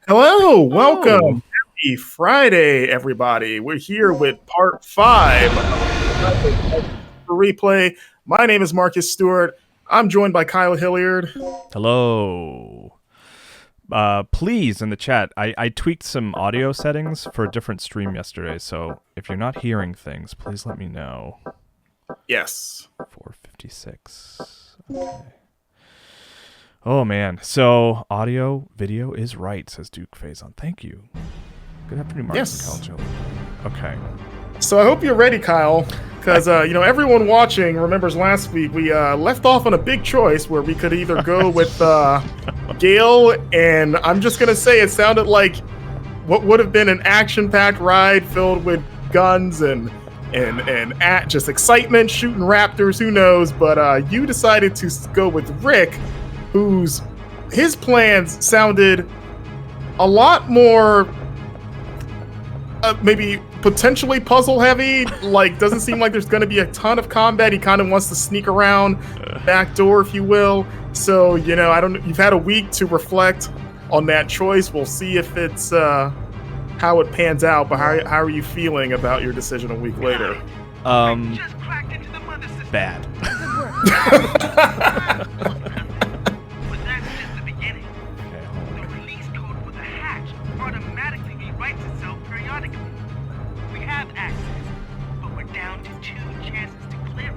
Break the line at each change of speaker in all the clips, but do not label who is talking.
Hello, welcome.
Oh,
Happy Friday, everybody. We're here with part 5 of replay. My name is Marcus Stewart. I'm joined by Kyle Hilliard.
hello. Please, in the chat, I tweaked some audio settings for a different stream yesterday, so if you're not hearing things, please let me know.
Yes.
456. Okay. Oh, man. So, audio, video is right, says Duke Faison. Thank you. Good afternoon, Marcus
Yes.
and College. Okay.
So I hope you're ready, Kyle, because everyone watching remembers last week we left off on a big choice where we could either go with Gale, and I'm just gonna say it sounded like what would have been an action-packed ride filled with guns and just excitement, shooting raptors, who knows? But you decided to go with Rick, his plans sounded a lot more maybe potentially puzzle heavy. Like, doesn't seem like there's going to be a ton of combat. He kind of wants to sneak around back door, if you will. So, I don't know. You've had a week to reflect on that choice. We'll see if it's how it pans out. But how are you feeling about your decision a week later?
Bad.
Automatically rewrites itself periodically. We have access, but we're down to 2 chances to clear it.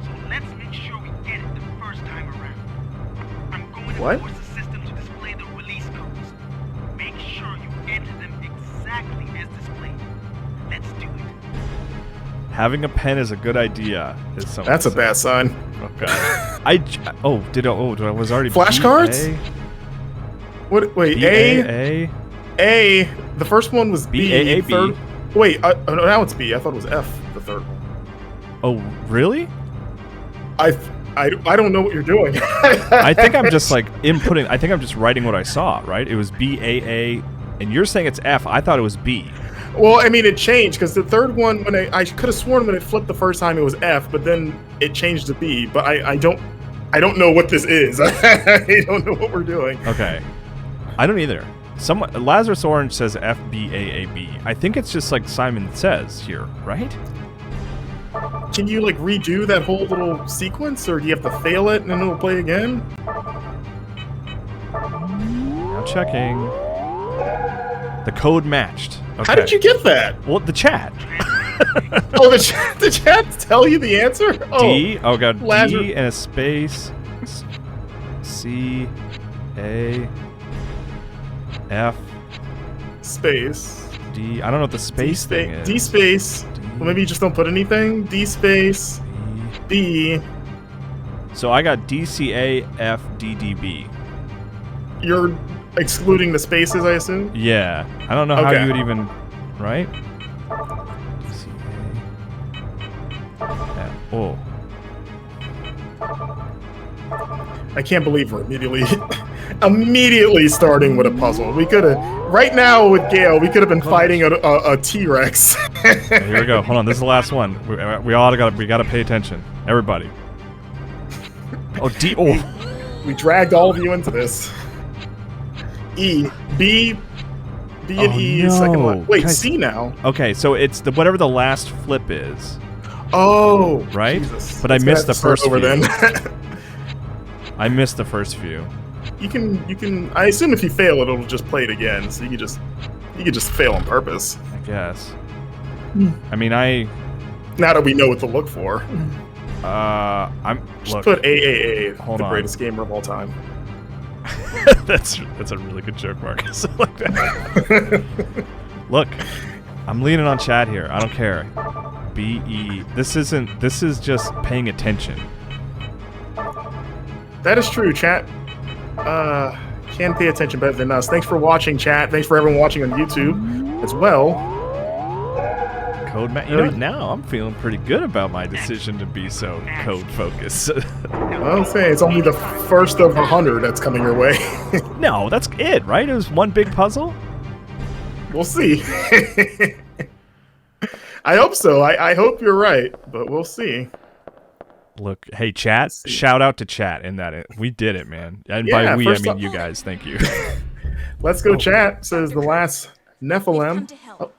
So let's make sure we get it the first time around. I'm going to force the system to display the release codes. Make sure you enter them exactly as displayed. Let's do it.
Having a pen is a good idea.
That's a bad sign.
Okay. I was already
flashcards? What? Wait,
A.
A. The first one was B.
A, B.
Third, wait, now it's B. I thought it was F. The third one.
Oh, really?
I don't know what you're doing.
I think I'm just like inputting. I think I'm just writing what I saw. Right? It was B A, and you're saying it's F. I thought it was B.
Well, I mean, it changed because the third one, when I could have sworn when it flipped the first time it was F, but then it changed to B. But I don't know what this is. I don't know what we're doing.
Okay, I don't either. Lazarus Orange says FBAAB. I think it's just like Simon says here, right?
Can you like redo that whole little sequence, or do you have to fail it and then it'll play again?
I'm checking. The code matched. Okay.
How did you get that?
Well, the chat.
Oh, the chat tell you the answer?
D. Oh god.
Lazarus.
D and a space. C. A. F.
Space.
D. I don't know what the space thing is.
D space.
D.
Well, maybe you just don't put anything. D space. B.
So I got DCAFDDB.
You're excluding the spaces, I assume?
Yeah. I don't know how
Okay.
you would even. Right? DCA. Oh.
I can't believe we're immediately starting with a puzzle. We could have, right now with Gale, we could have been fighting a TRex.
Here we go. Hold on. This is the last one. We gotta pay attention. Everybody. Oh, D. Oh.
We dragged all of you into this. E. B and E is second one. Wait, C now.
Okay, so it's whatever the last flip is.
Oh,
right?
Jesus.
But I missed the first
over
few.
then.
I missed the first few.
You can. I assume if you fail, it'll just play it again. So you could just fail on purpose.
I guess. I mean,
Now that we know what to look for. Just put AAA,
Hold
the
on.
greatest gamer of all time.
That's a really good joke, Marcus. I like that. Look, I'm leaning on chat here. I don't care. BE. This is just paying attention.
That is true, chat. Can pay attention better than us. Thanks for watching, chat. Thanks for everyone watching on YouTube as well.
Code now I'm feeling pretty good about my decision to be so code focused.
I'll say it's only the first of 100 that's coming your way.
No, that's it, right? It was one big puzzle.
We'll see. I hope so. I hope you're right, but we'll see.
Look, hey, chat, shout out to chat in that we did it, man. And
Yeah,
by we, I
first
mean
off-
you guys. Thank you.
Let's go chat, says the last
We've come
Nephilim.
to help.
Oh,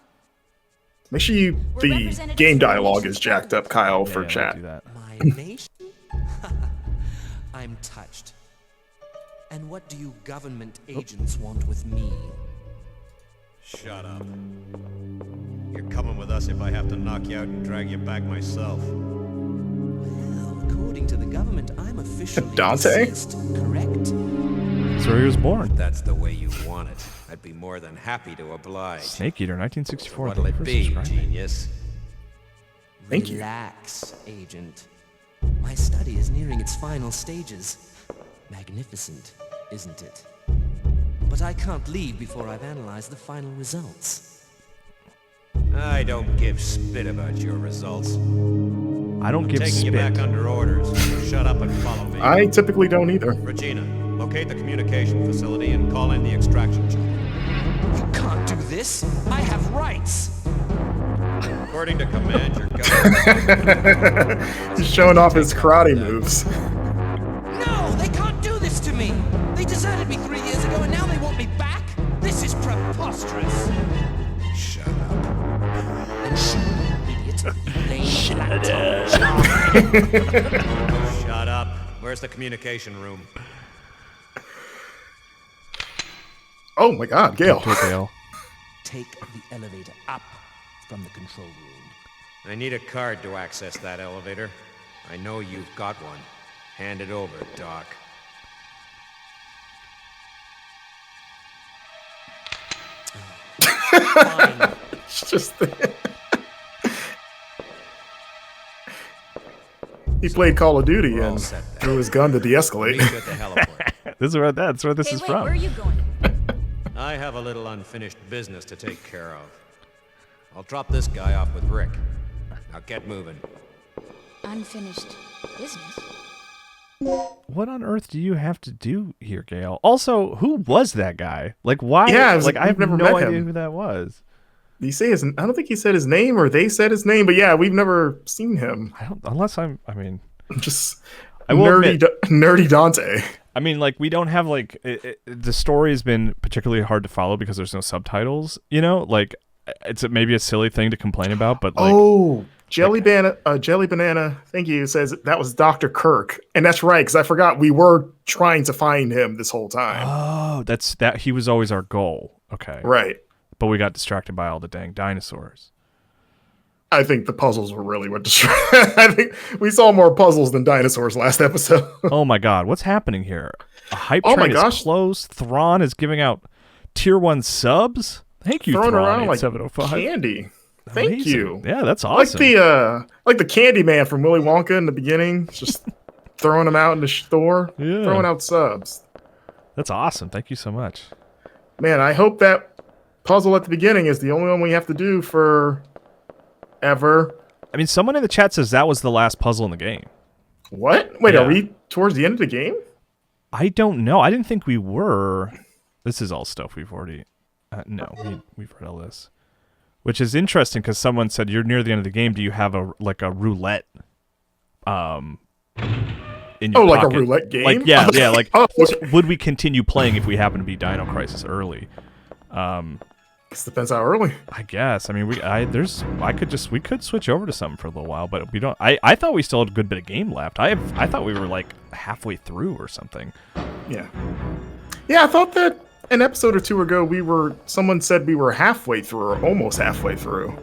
make sure the
representatives
game
from
dialogue
nations
is jacked up, Kyle, for
Yeah,
chat.
do that.
My nation? I'm touched. And what do you government agents want with me?
Shut up. You're coming with us if I have to knock you out and drag you back myself.
Well, according to the government, I'm officially
Dante?
deceased, correct?
That's where he was born.
That's the way you want it. I'd be more than happy to oblige.
Snake Eater, 1964.
What'll it
Thank you for
be,
subscribing.
genius?
Thank you.
Relax, Agent. My study is nearing its final stages. Magnificent, isn't it? But I can't leave before I've analyzed the final results.
I don't give spit about your results.
I don't give
Taking you back
spit.
under orders. Shut up and follow me.
I typically don't either.
Regina, locate the communication facility and call in the extraction chopper.
You can't do this! I have rights!
According to command, your government...
He's showing off his karate moves.
No! They can't do this to me! They deserted me 3 years ago and now they want me back? This is preposterous!
Shut up.
And shut up, idiot.
Shut up. Where's the communication room?
Oh my god, Gale.
Okay, Gale.
Take the elevator up from the control room.
I need a card to access that elevator. I know you've got one. Hand it over, Doc.
Fine.
It's just he played Call of Duty
We're all
and
set then.
threw his gun to
Meet
de-escalate.
you at the heliport.
That's where this
Hey,
is
wait,
from.
where are you going?
I have a little unfinished business to take care of. I'll drop this guy off with Rick. Now get moving.
Unfinished business?
What on earth do you have to do here, Gale? Also, who was that guy? Like, why?
Yeah, I was
like,
like,
I have
we've never
no
met
idea
him.
who that was.
Did he say his? I don't think he said his name, or they said his name. But yeah, we've never seen him.
I don't, unless I mean,
Just
I will
nerdy,
admit-
nerdy Dante.
I mean, like, we don't have like the story has been particularly hard to follow because there's no subtitles. You know, like it's maybe a silly thing to complain about, but like,
Oh, Jelly Banana, thank you, says that was Dr. Kirk. And that's right, because I forgot we were trying to find him this whole time.
oh, that's that. He was always our goal. Okay,
Right.
but we got distracted by all the dang dinosaurs.
I think the puzzles were really what distracted. I think we saw more puzzles than dinosaurs last episode.
Oh my God, what's happening here? A hype
Oh my
train is
gosh.
closed. Thrawn is giving out tier 1 subs. Thank you,
Throwing
Thrawn
around like
8705.
candy. Thank
Amazing.
you.
Yeah, that's
Like
awesome.
the candy man from Willy Wonka in the beginning, just throwing them out in the store,
Yeah.
throwing out subs.
That's awesome. Thank you so much.
Man, I hope that puzzle at the beginning is the only one we have to do for ever.
I mean, someone in the chat says that was the last puzzle in the game.
What? Wait,
Yeah.
are we towards the end of the game?
I don't know. I didn't think we were. This is all stuff we've already... no, we've read all this. Which is interesting because someone said, you're near the end of the game. Do you have a roulette in your
Like a
pocket?
roulette game?
Like, yeah. Like,
Oh,
would we continue playing if we happen to be Dino Crisis early?
this depends how early.
I guess. I mean, we could switch over to something for a little while, but we don't. I thought we still had a good bit of game left. I thought we were like halfway through or something.
Yeah. Yeah, I thought that an episode or two ago someone said we were halfway through or almost halfway through.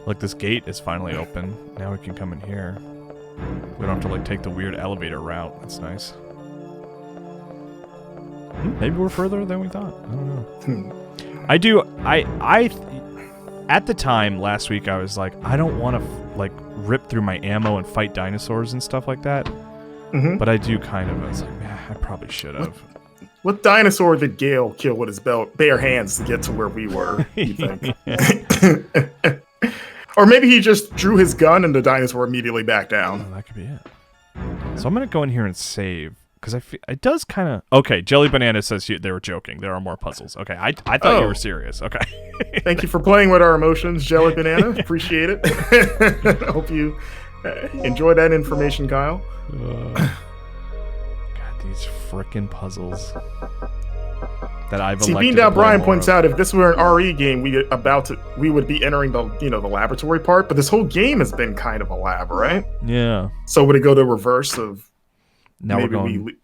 Look, this gate is finally open. Now we can come in here. We don't have to like take the weird elevator route. That's nice. Maybe we're further than we thought. I don't know. At the time last week, I was like, I don't want to like rip through my ammo and fight dinosaurs and stuff like that.
Mhm.
But I do kind of. I was like, man, I probably should have.
What dinosaur did Gale kill with his bare hands to get to where we were, you think? Or maybe he just drew his gun and the dinosaur immediately backed down.
Oh, that could be it. So I'm gonna go in here and save because it does kind of. Okay, Jelly Banana says they were joking. There are more puzzles. Okay, I thought you
Oh.
were serious. Okay.
Thank you for playing with our emotions, Jelly Banana. Appreciate it. Hope you enjoy that information, Kyle.
God, these frickin' puzzles. that I've
See,
elected
Bean
to
Down
play
Brian
more
points
of.
out if this were an RE game, we would be entering the the laboratory part. But this whole game has been kind of a lab, right?
Yeah.
So would it go to reverse of
Now
maybe
we're going
to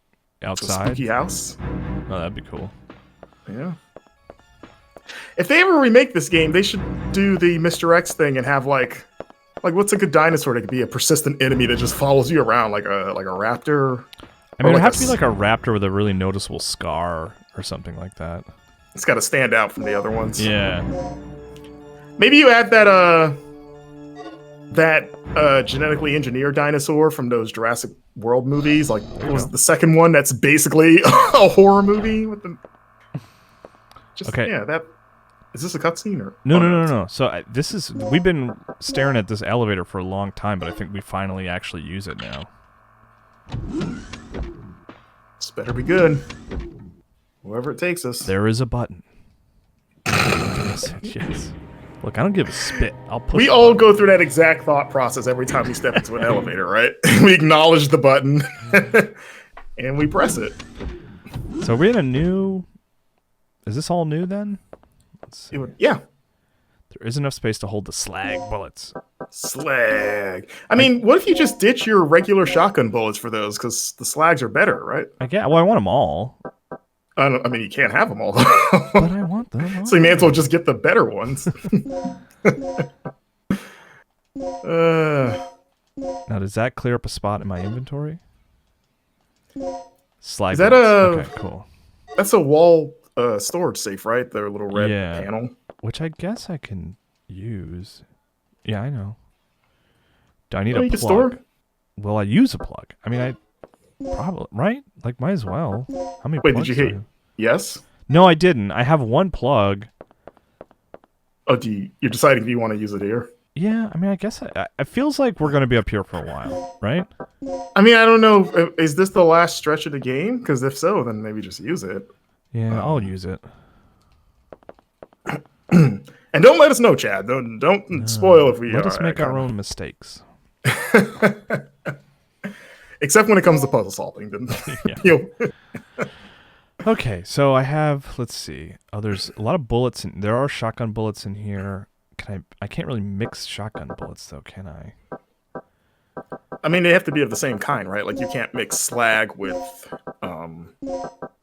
a
outside.
spooky house?
Oh, that'd be cool.
Yeah. If they ever remake this game, they should do the Mr. X thing and have like what's a good dinosaur that could be a persistent enemy that just follows you around like a raptor?
I mean, it would
like
have
a
to be like a raptor with a really noticeable scar or something like that.
It's got to stand out from the other ones.
Yeah.
Maybe you add that genetically engineered dinosaur from those Jurassic World movies. Like, what was the second one? That's basically a horror movie with the.
Okay.
Yeah. That is this a cutscene or
No. So we've been staring at this elevator for a long time, but I think we finally actually use it now.
This better be good. Wherever it takes us.
There is a button. Yes. Look, I don't give a spit. I'll push.
We all go through that exact thought process every time we step into an elevator, right? We acknowledge the button and we press it.
So we're in a new. Is this all new then? Let's see.
Yeah.
There is enough space to hold the slag bullets.
Slag. I mean, what if you just ditch your regular shotgun bullets for those? Because the slags are better, right?
Well, I want them all.
I mean, you can't have them all,
But I want them all.
so you may as well just get the better ones.
Now, does that clear up a spot in my inventory? Slag
Is that
bullets. Okay, cool.
That's a wall storage safe, right? Their little red
Yeah.
panel.
Which I guess I can use. Yeah, I know. Do I need a
you
plug?
can store?
Will I use a plug? I mean, I probably, right? Like, might as well. How many
Wait,
plugs
did you
do I
hit
have?
yes?
No, I didn't. I have one plug.
Oh, you're deciding if you want to use it here?
Yeah, I mean, I guess it feels like we're going to be up here for a while, right?
I mean, I don't know. Is this the last stretch of the game? Because if so, then maybe just use it.
Yeah, I'll use it.
And don't let us know, Chad. Don't spoil if we
Let us make our own mistakes.
Except when it comes to puzzle solving. Then
Yeah. Okay, so I have, let's see. Oh, there's a lot of bullets. There are shotgun bullets in here. I can't really mix shotgun bullets, though, can I?
I mean, they have to be of the same kind, right? Like, you can't mix slag with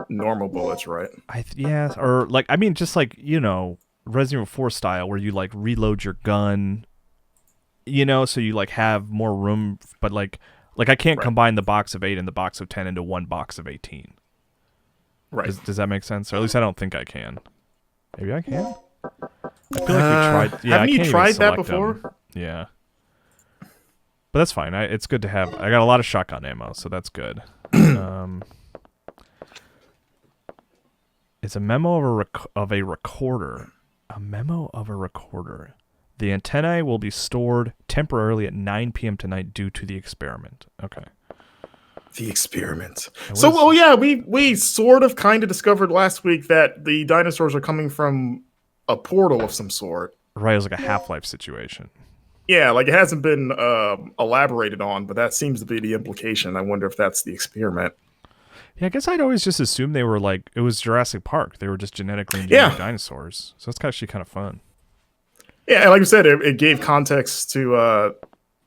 normal bullets, right?
Yeah, or, like, I mean, just like, Resident Evil 4 style, where you, like, reload your gun, so you, like, have more room, but, like I can't combine the box of 8 and the box of 10 into one box of 18.
Right.
Does that make sense? Or at least I don't think I can. Maybe I can? I feel like we tried. Yeah,
haven't you tried that before?
Them. Yeah. But that's fine. It's good to have. I got a lot of shotgun ammo, so that's good. It's a memo of a recorder. A memo of a recorder. The antennae will be stored temporarily at 9 p.m. tonight due to the experiment. Okay.
The experiment. So, yeah, we sort of kind of discovered last week that the dinosaurs are coming from a portal of some sort.
Right, it was like a Half-Life situation.
Yeah, like it hasn't been elaborated on, but that seems to be the implication. I wonder if that's the experiment.
Yeah, I guess I'd always just assumed they were like, it was Jurassic Park. They were just genetically engineered dinosaurs. So it's actually kind of fun.
Yeah, and like I said, it gave context to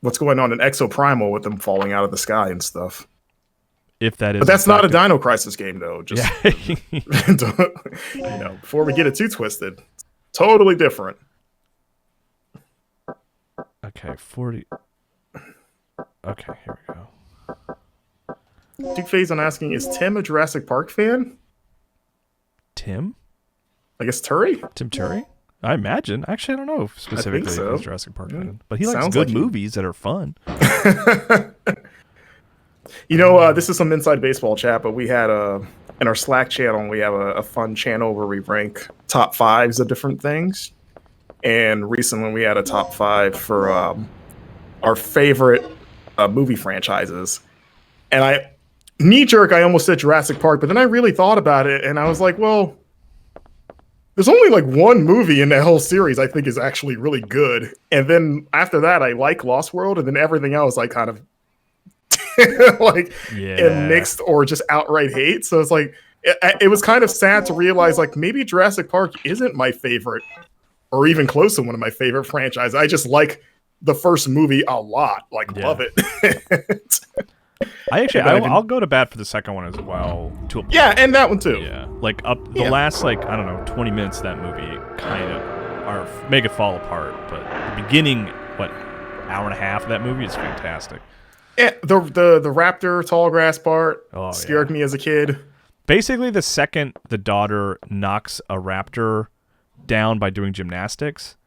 what's going on in Exoprimal with them falling out of the sky and stuff.
If that is,
but that's not a Dino Crisis game, though. Just
yeah.
Before we get it too twisted, totally different.
Okay, 40. Okay, here we go.
Duke Phase on asking, is Tim a Jurassic Park fan?
Tim?
I guess Turi?
Tim Turi? I imagine. Actually, I don't know if specifically
so.
if he's Jurassic Park fan. But he likes
Sounds
good
like
movies that are fun.
This is some inside baseball chat, but we had in our Slack channel, we have a fun channel where we rank top fives of different things. And recently we had a top 5 for our favorite movie franchises. And I almost said Jurassic Park, but then I really thought about it and I was like, well, there's only like one movie in that whole series I think is actually really good. And then after that, I like Lost World, and then everything else I kind of like in mixed or just outright hate. So it's like, it was kind of sad to realize like maybe Jurassic Park isn't my favorite or even close to one of my favorite franchises. I just like the first movie a lot. Like, love it.
I'll go to bat for the second one as well.
Yeah, and that one too.
Yeah, like the last I don't know 20 minutes of that movie kind of make it fall apart, but the beginning hour and a half of that movie is fantastic.
Yeah, the raptor tall grass part scared me as a kid.
Basically, the second the daughter knocks a raptor down by doing gymnastics,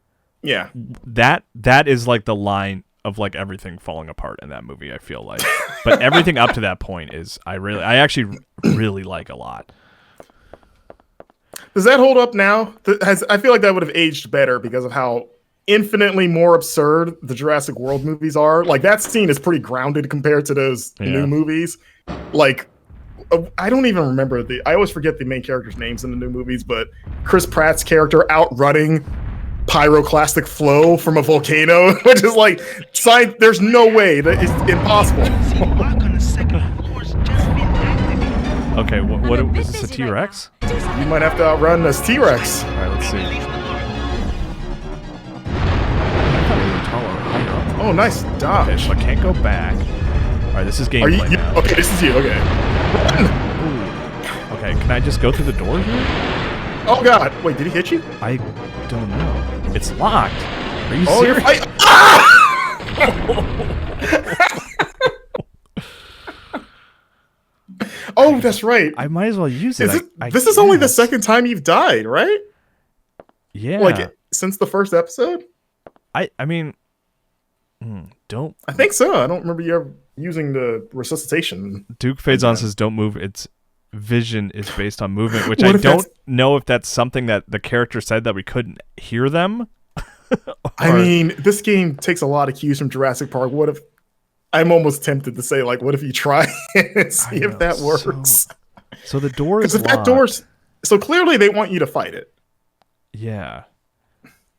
that is like the line of like everything falling apart in that movie, I feel like. But everything up to that point is I actually really like a lot.
Does that hold up now? I feel like that would have aged better because of how infinitely more absurd the Jurassic World movies are. Like, that scene is pretty grounded compared to those new movies. Like, I don't even remember I always forget the main characters' names in the new movies, but Chris Pratt's character outrunning pyroclastic flow from a volcano, which is like, there's no way that it's impossible.
Okay, what is this, a T-Rex?
You might have to outrun this T-Rex.
All right, let's see.
Oh, nice dodge.
Okay, so I can't go back. All right, this is gameplay now.
Okay, this is you. Okay.
Ooh. Okay, can I just go through the door here?
Oh God! Wait, did he hit you?
I don't know. It's locked. Are you serious?
Oh, that's right.
I might as well use it.
This is only the second time you've died, right?
Yeah.
Like, since the first episode?
I mean, don't.
I think so. I don't remember you ever using the resuscitation.
Duke Fades On says, don't move. Its vision is based on movement, which I don't know if that's something that the character said that we couldn't hear them.
I mean, this game takes a lot of cues from Jurassic Park. What if... I'm almost tempted to say, like, what if you try and see if that works?
So the door is locked.
That door's... So clearly they want you to fight it.
Yeah.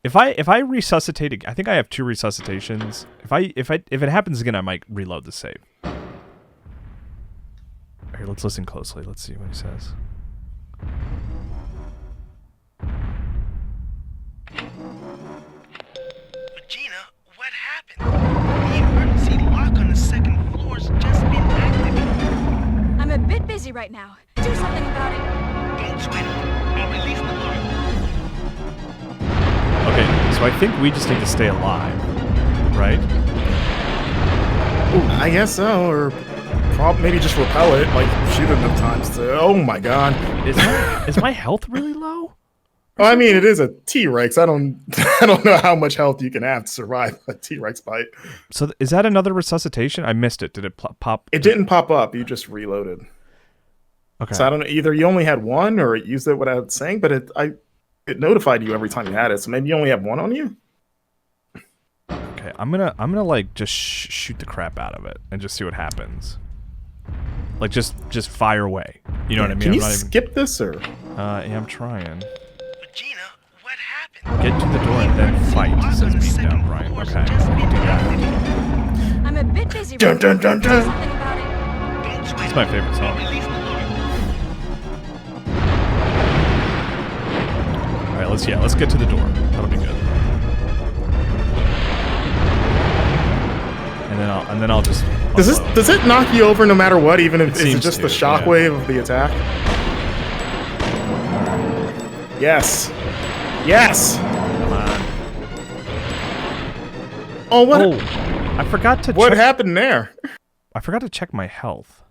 If I resuscitate it, I think I have 2 resuscitations. If it happens again, I might reload the save. Here, let's listen closely. Let's see what he says.
Regina, what happened? The emergency lock on the second floor's just been activated.
I'm a bit busy right now. Do something about it.
Don't sweat it. I'll release the lock.
Okay, so I think we just need to stay alive, right?
Ooh, I guess so, or maybe just repel it, like shoot it enough times to... Oh my God.
Is my health really low?
Well, I mean, it is a T-Rex. I don't know how much health you can have to survive a T-Rex bite.
So is that another resuscitation? I missed it. Did it pop?
It didn't pop up. You just reloaded.
Okay.
So I don't know. Either you only had one or it used it without saying, but it notified you every time you had it. So maybe you only have one on you?
Okay, I'm gonna like just shoot the crap out of it and just see what happens. Like just fire away. You know what I mean?
Can you skip this or?
Yeah, I'm trying.
Regina, what happened?
Get to the door and then fight, says beat down Brian. Okay, do that.
I'm a bit busy.
Dun, dun, dun, dun.
Do something about it.
It's my favorite song. All right, let's get to the door. That'll be good. And then I'll just.
Does it knock you over no matter what, even if it's just the shockwave of the attack? Yes. Yes.
Come on.
Oh, what?
Oh, I forgot to.
What happened there?
I forgot to check my health.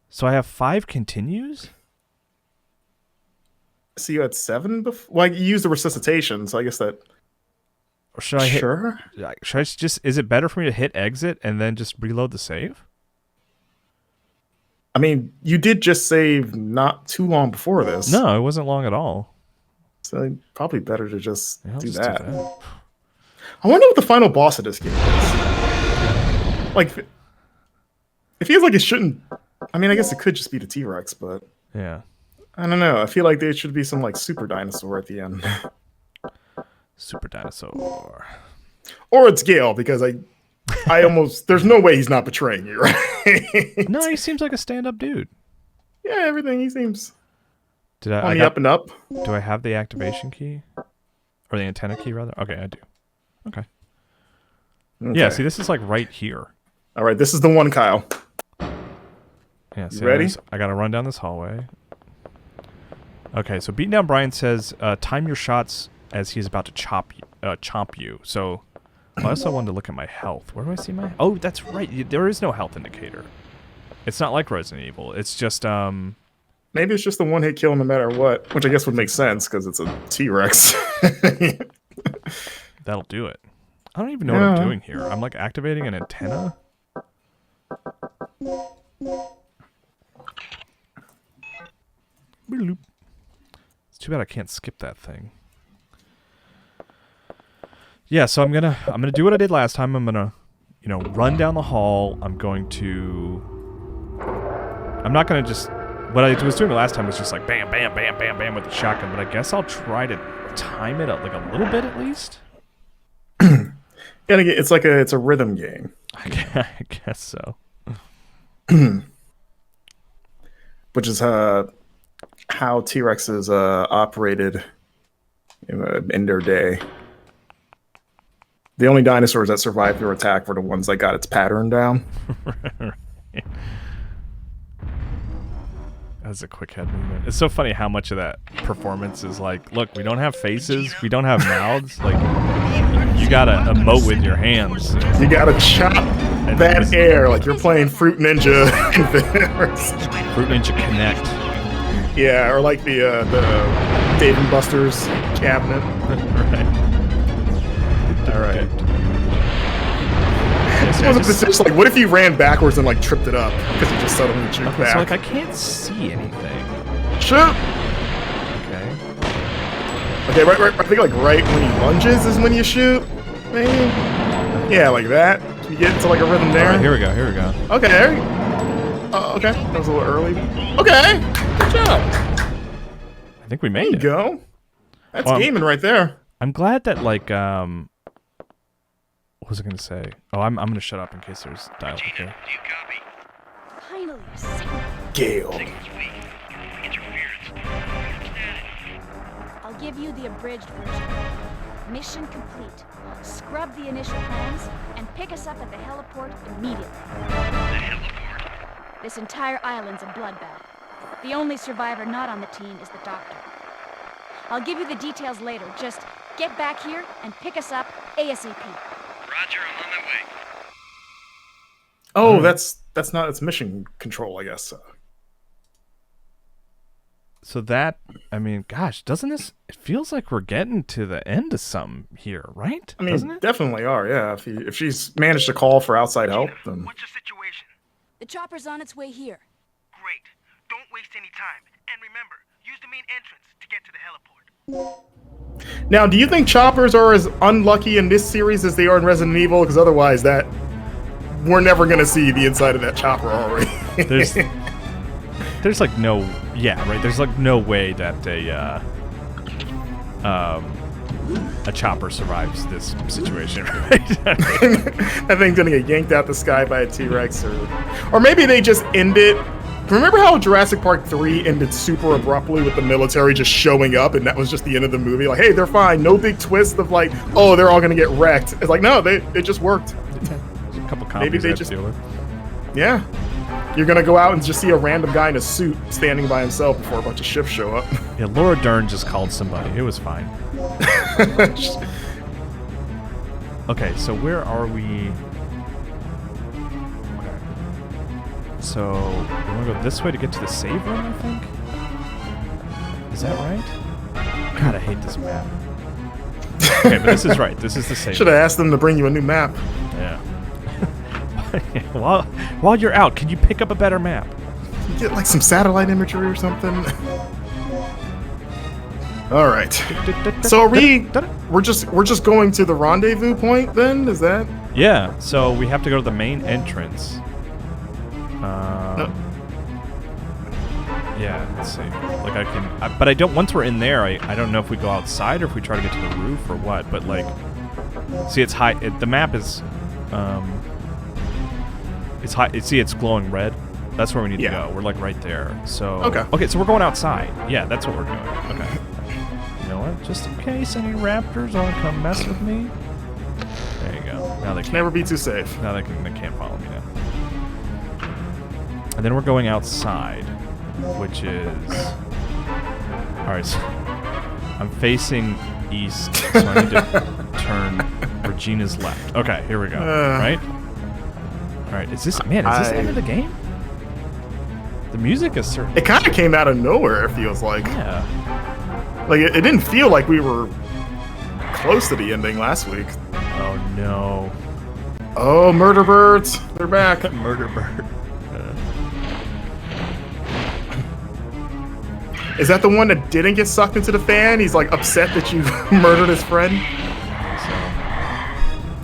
So I have 5 continues.
So you had 7 before? Well, you used the resuscitation, so I guess that...
Or should I
Sure.
Should I just... Is it better for me to hit exit and then just reload the save?
I mean, you did just save not too long before this.
No, it wasn't long at all.
So probably better to just do that. I wonder what the final boss of this game is. Like, it feels like it shouldn't... I mean, I guess it could just be the T-Rex, but...
Yeah.
I don't know. I feel like there should be some, like, super dinosaur at the end.
Super dinosaur.
Or it's Gale, because I almost... There's no way he's not betraying you, right?
No, he seems like a stand-up dude.
Yeah, everything. He seems
Did
on
I
the
got,
up and up.
do I have the activation key? Or the antenna key, rather? Okay, I do. Okay. Yeah, see, this is like right here.
All right, this is the one, Kyle.
Yeah,
You ready?
I gotta run down this hallway. Okay, so Beating Down Brian says, time your shots as he's about to chomp you. So, I also wanted to look at my health. Where do I see my... Oh, that's right. There is no health indicator. It's not like Resident Evil. It's just,
Maybe it's just the one-hit kill no matter what, which I guess would make sense because it's a T-Rex.
That'll do it. I don't even know what I'm doing here. I'm like activating an antenna. It's too bad I can't skip that thing. Yeah, so I'm gonna do what I did last time. I'm gonna, run down the hall. I'm not gonna just. What I was doing last time was just like bam, bam, bam, bam, bam with the shotgun. But I guess I'll try to time it up like a little bit at least.
It's a rhythm game.
I guess so.
Which is how T-Rexes operated in their day. The only dinosaurs that survived their attack were the ones that got its pattern down.
That's a quick head movement. It's so funny how much of that performance is like, look, we don't have faces, we don't have mouths. Like, you gotta emote with your hands.
You gotta chop that air like you're playing Fruit Ninja.
Fruit Ninja Connect.
Yeah, or like the Dave and Buster's cabinet.
Right.
All right. It's just like, what if you ran backwards and like tripped it up because you just suddenly juked back?
So like I can't see anything.
Shoot! Okay, right. I think like right when he lunges is when you shoot. Maybe. Yeah, like that. Can you get into like a rhythm there?
Right, here we go.
Okay, there you go. Okay, that was a little early. Okay, good job.
I think we made it.
There you go. That's gaming right there.
I'm glad that like what was I gonna say? Oh, I'm gonna shut up in case there's dialogue here.
Do you copy?
Finally, a signal.
Gale.
Signals weak. Interference.
I'll give you the abridged version. Mission complete. Scrub the initial plans and pick us up at the heliport immediately.
The heliport.
This entire island's a bloodbath. The only survivor not on the team is the doctor. I'll give you the details later. Just get back here and pick us up ASAP.
Roger, I'm on my way.
Oh, that's not its mission control, I guess.
So that, I mean, gosh, doesn't this? It feels like we're getting to the end of something here, right?
I mean,
doesn't it?
definitely are. Yeah, if she's managed to call for outside help, then
What's the situation?
The chopper's on its way here.
Great. Don't waste any time. And remember, use the main entrance to get to the heliport.
now, do you think choppers are as unlucky in this series as they are in Resident Evil? Because otherwise, that we're never gonna see the inside of that chopper, are we?
There's like no, right. There's like no way that a chopper survives this situation, right?
That thing's gonna get yanked out the sky by a T-Rex, or maybe they just end it. Remember how Jurassic Park 3 ended super abruptly with the military just showing up, and that was just the end of the movie? Like, hey, they're fine. No big twist of like, oh, they're all gonna get wrecked. It's like, no, it just worked.
There's a couple copies
Maybe they
I have to deal with.
Yeah. You're gonna go out and just see a random guy in a suit standing by himself before a bunch of ships show up.
Yeah, Laura Dern just called somebody. It was fine. Okay, so where are we? Okay. So we want to go this way to get to the save room, I think? Is that right? God, I hate this map. Okay, but this is right. This is the save
Should have asked them to bring you a new map.
Yeah. While you're out, can you pick up a better map?
You get like some satellite imagery or something. All right. So are we're just going to the rendezvous point then? Is that?
Yeah. So we have to go to the main entrance. Yeah. Let's see. Like I can, but I don't. Once we're in there, I don't know if we go outside or if we try to get to the roof or what. But like, see, it's high. The map is. It's high. See, it's glowing red. That's where we need
Yeah.
to go. We're like right there. So
Okay.
So we're going outside. Yeah, that's what we're doing. Okay. You know what? Just in case any raptors want to come mess with me. There you go. Now they can't.
Never be too safe.
Now they can't follow me now. And then we're going outside, which is... Alright, so I'm facing east, so I need to turn Regina's left. Okay, here we go. Right? Alright, is this the end of the game? The music is certainly...
It kind of came out of nowhere, it feels like.
Yeah.
Like, it didn't feel like we were close to the ending last week.
Oh, no.
Oh, murder birds. They're back.
Murder bird.
Is that the one that didn't get sucked into the fan? He's like upset that you murdered his friend?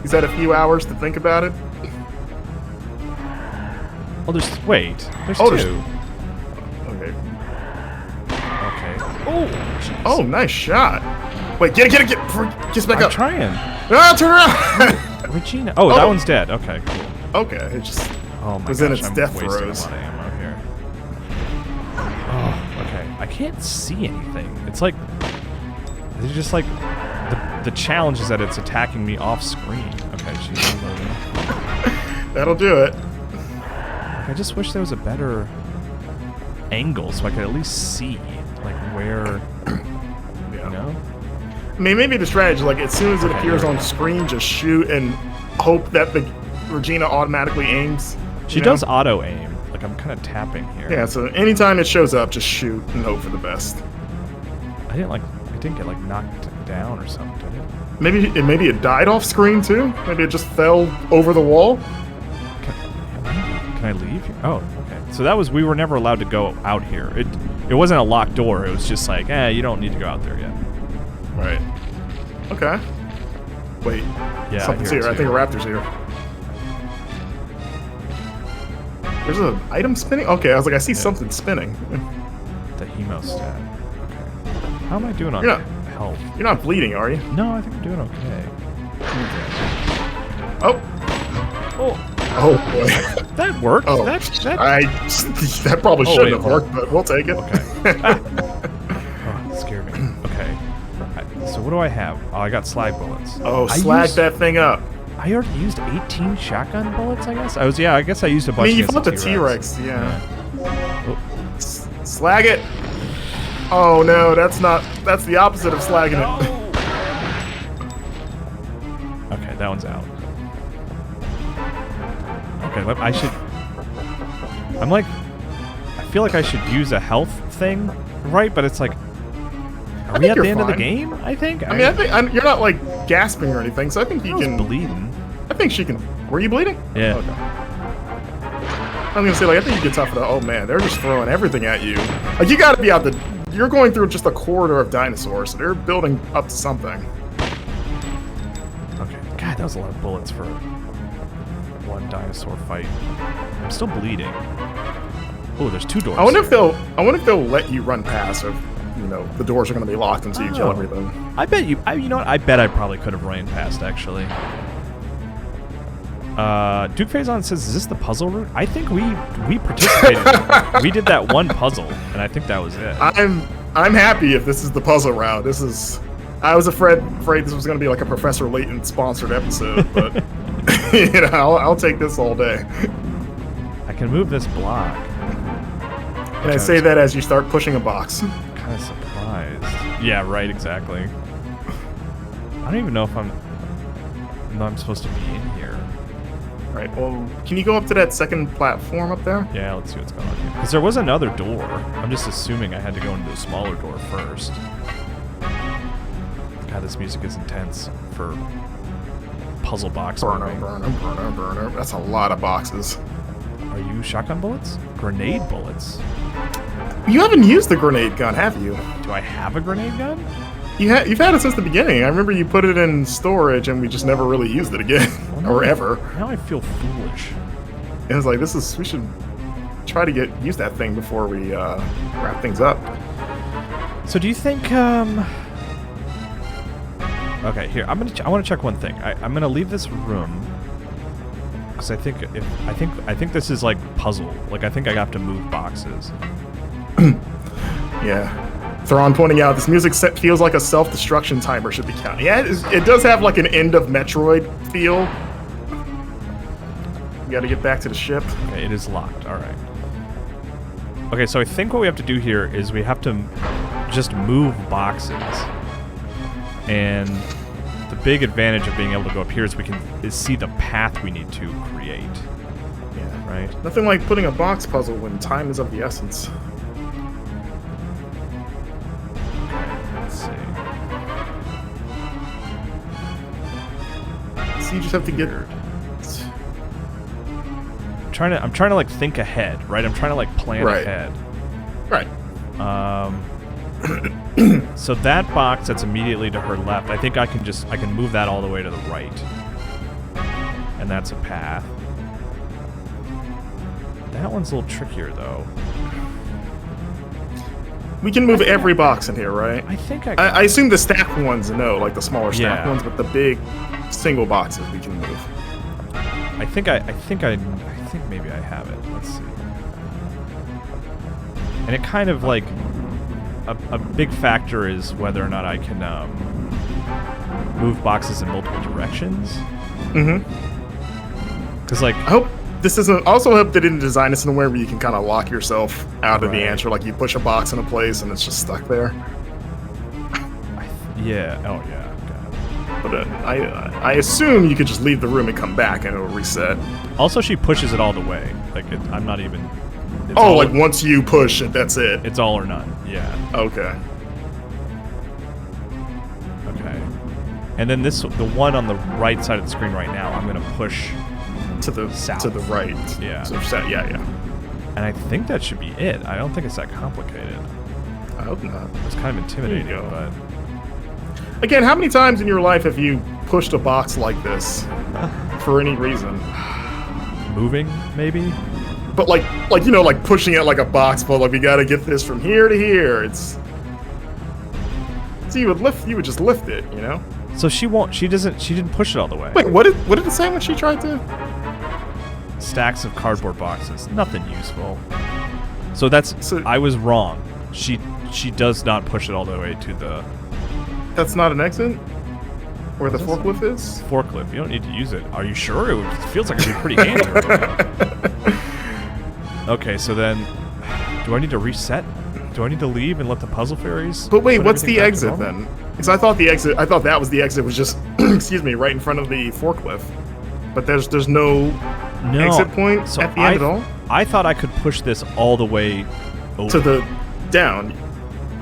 He's had a few hours to think about it.
Oh, there's two.
Okay.
Okay. Oh, jeez.
Oh, nice shot. Wait, get it. Get back
I'm
up.
trying.
Ah, turn around.
Regina. Oh, that one's dead. Okay, cool.
Okay, it just
Oh my
was
gosh,
in its
I'm
death
wasting
throes.
a lot of ammo here. Oh, okay. I can't see anything. It's like... It's just like... The challenge is that it's attacking me off screen. Okay, she's reloading.
That'll do it.
I just wish there was a better angle so I could at least see, like, where...
Yeah.
You know?
I mean, maybe the strategy, like, as soon as it appears on screen, just shoot and hope that the Regina automatically aims.
She does auto-aim. Like, I'm kind of tapping here.
Yeah, so anytime it shows up, just shoot and hope for the best.
I didn't get, like, knocked down or something, did it?
Maybe it died off screen, too? Maybe it just fell over the wall?
Can I leave here? Oh, okay. So that was... We were never allowed to go out here. It wasn't a locked door. It was just like, you don't need to go out there yet.
Right. Okay. Wait.
Yeah,
Something's
here,
here. I
it's
think a raptor's here. There's an item spinning? Okay, I was like, I see something spinning.
The hemostat. Okay. How am I doing on
You're not-
health?
You're not bleeding, are you?
No, I think I'm doing okay.
Oh.
Oh,
Oh, boy.
that worked.
Oh.
That
That probably
Oh,
shouldn't
wait,
have
hold
worked, but we'll take it.
Okay. Oh, it scared me. Okay. So what do I have? Oh, I got slag bullets.
Oh,
I
slag
used-
that thing up.
I already used 18 shotgun bullets, I guess? I guess I used a
I
bunch
mean, you
against
fought the
T-Rex.
T-Rex, yeah.
Oh,
Slag it. Oh, no, that's the opposite of slagging it.
okay, that one's out. Okay, I should... I'm like... I feel like I should use a health thing, right? But it's like... Are we
think
at
you're
the end of the
fine.
game, I think?
I mean, I think you're not, like, gasping or anything, so I think you
I was
can...
bleeding.
I think she can... Were you bleeding?
Yeah.
Okay. I'm gonna say, like, I think you get tough enough. Oh, man, they're just throwing everything at you. Like, you gotta be out the... You're going through just a corridor of dinosaurs, so they're building up to something.
Okay. God, that was a lot of bullets for one dinosaur fight. I'm still bleeding. Oh, there's two doors.
I wonder
here.
if they'll let you run past, or the doors are gonna be locked until you kill
Oh.
everything.
I bet you. You know what? I bet I probably could have ran past actually. Duke Faison says, "Is this the puzzle route?" I think we participated. We did that one puzzle, and I think that was it.
I'm happy if this is the puzzle route. I was afraid this was gonna be like a Professor Layton sponsored episode, but I'll take this all day.
I can move this block.
And I say that as you start pushing a box.
Kind of surprised. Yeah, right. Exactly. I don't even know if I'm supposed to be in here.
Right. Well, can you go up to that second platform up there?
Yeah, let's see what's going on here. Because there was another door. I'm just assuming I had to go into the smaller door first. God, this music is intense for puzzle box.
Burner,
moving.
burner. That's a lot of boxes.
Are you shotgun bullets? Grenade bullets?
You haven't used the grenade gun, have you?
Do I have a grenade gun?
You've had it since the beginning. I remember you put it in storage and we just never really used it again. Or ever.
Now I feel foolish.
It was like, we should try to use that thing before we wrap things up.
So do you think, okay, here, I want to check one thing. I'm gonna leave this room. because I think this is like puzzle. Like I think I have to move boxes.
Yeah. Thrawn pointing out this music set feels like a self-destruction timer should be counting. Yeah, it does have like an end of Metroid feel. We got to get back to the ship.
Okay, it is locked. All right. Okay, so I think what we have to do here is we have to just move boxes. And the big advantage of being able to go up here is we can see the path we need to create.
Yeah.
Right?
Nothing like putting a box puzzle when time is of the essence.
Let's see.
So you just have to get...
I'm trying to like think ahead, right? I'm trying to like plan ahead.
Right.
So that box that's immediately to her left, I think I can move that all the way to the right. And that's a path. That one's a little trickier though.
We can move every box in here, right?
I think
I assume the stacked ones, no, like the smaller stacked
Yeah.
ones, but the big single boxes we can move.
I think maybe I have it. Let's see. And it kind of like a big factor is whether or not I can move boxes in multiple directions.
Mm-hmm.
Because like
I hope this isn't. Also, hope they didn't design this in a way where you can kind of lock yourself out of the
Right.
answer. Like you push a box in a place and it's just stuck there.
yeah. Oh yeah. God.
But I assume you could just leave the room and come back and it'll reset.
Also, she pushes it all the way. Like I'm not even. It's
Oh,
all-
like once you push it, that's it.
It's all or none. Yeah.
Okay.
Okay. And then the one on the right side of the screen right now, I'm gonna push.
To the
South.
to the right.
Yeah.
So yeah.
And I think that should be it. I don't think it's that complicated.
I hope not.
It's kind of intimidating,
There you go.
but
Again, how many times in your life have you pushed a box like this for any reason?
moving maybe.
But like you know, like pushing it like a box full. Like we got to get this from here to here. It's so you would just lift it, you know.
So she didn't push it all the way.
Wait, what did it say when she tried to?
Stacks of cardboard boxes. Nothing useful. So I was wrong. She does not push it all the way to the
That's not an exit? Where the forklift is?
forklift. You don't need to use it. Are you sure? It feels like it'd be pretty handy. Okay, so then do I need to reset? Do I need to leave and let the puzzle fairies?
But wait,
put
what's the
everything back to
exit
normal?
then? Because I thought that was the exit was just excuse me, right in front of the forklift. But there's no exit point at the end at all?
I thought I could push this all the way over.
To the down.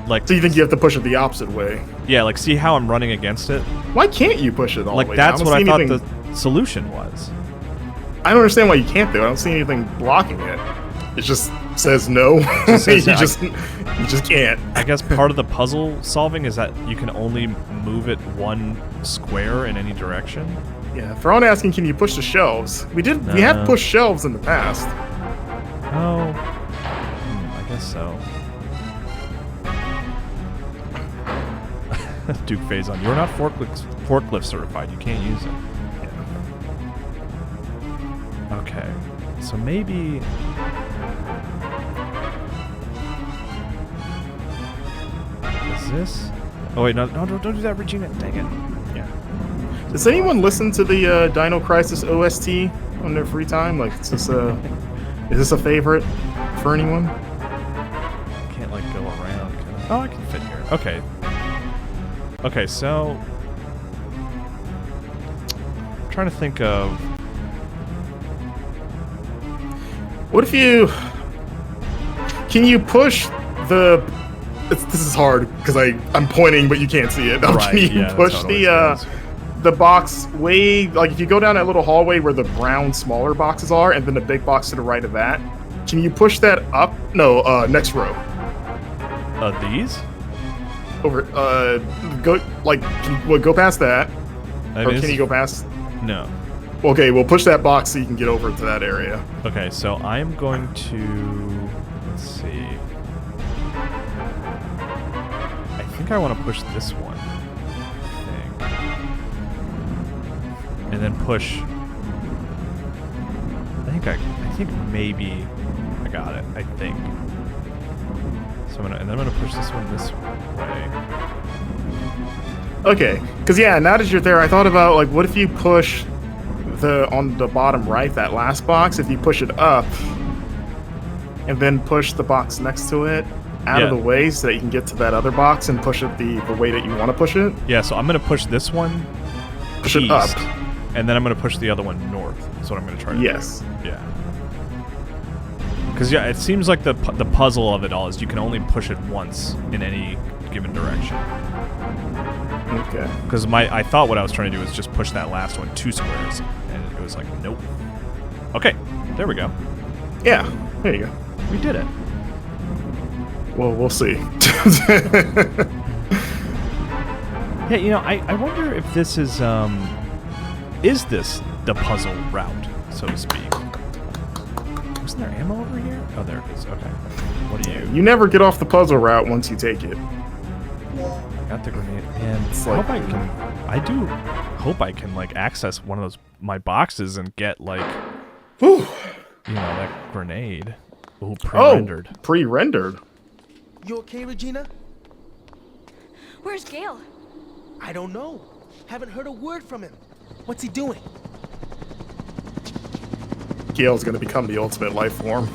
like
So you think you have to push it the opposite way?
yeah, like see how I'm running against it?
Why can't you push it all
Like
the way down?
that's
don't
what I
see
thought
anything-
the solution was.
I don't understand why you can't do it. I don't see anything blocking it. It just says no.
Just says
you
I-
just can't.
I guess part of the puzzle solving is that you can only move it one square in any direction.
Yeah, Thrawn asking, can you push the shelves? We have pushed shelves in the past.
Oh, I guess so. Duke Phazon, you're not forklift certified. You can't use it. Okay, so maybe. Is this? Oh wait, no, don't do that, Regina. Dang it.
Yeah. Does anyone listen to the Dino Crisis OST on their free time? Like, is this a favorite for anyone?
I can't like go around. Can I? Oh, I can fit here. Okay. Okay, so I'm trying to think of.
What if you... Can you push the... This is hard, because I'm pointing, but you can't see it.
Right,
Can you
yeah, that's
push
how it always
the box way... Like, if you go down that little hallway where the brown, smaller boxes are, and then the big box to the right of that, can you push that up? No, next row.
These?
Over, go past that.
I
Or
mean,
can you go past...
No.
Okay, we'll push that box so you can get over to that area.
Okay, so I'm going to. Let's see. I think I want to push this one. I think. And then push think maybe I got it. I think. So I'm gonna push this one this way.
Okay, because yeah, now that you're there, I thought about like, what if you push on the bottom right, that last box, if you push it up, and then push the box next to it out of the way so that you can get to that other box and push it the way that you want to push it.
Yeah, so I'm gonna push this one
Push
east,
it up.
and then I'm gonna push the other one north. That's what I'm gonna try to do.
Yes.
Yeah. Because it seems like the puzzle of it all is you can only push it once in any given direction.
Okay.
Because I thought what I was trying to do was just push that last one 2 squares, and it was like, nope. Okay, there we go.
Yeah, there you go.
We did it.
Well, we'll see.
Yeah, you know, I wonder if this is this the puzzle route, so to speak? Wasn't there ammo over here? Oh, there it is. Okay. What do you?
You never get off the puzzle route once you take it.
Got the grenade, and I do hope I can like access one of those my boxes and get like,
Whew.
you know, that grenade. Ooh, pre-rendered.
Oh, pre-rendered.
You okay, Regina?
Where's Gale?
I don't know. Haven't heard a word from him. What's he doing?
Gale's gonna become the ultimate life form.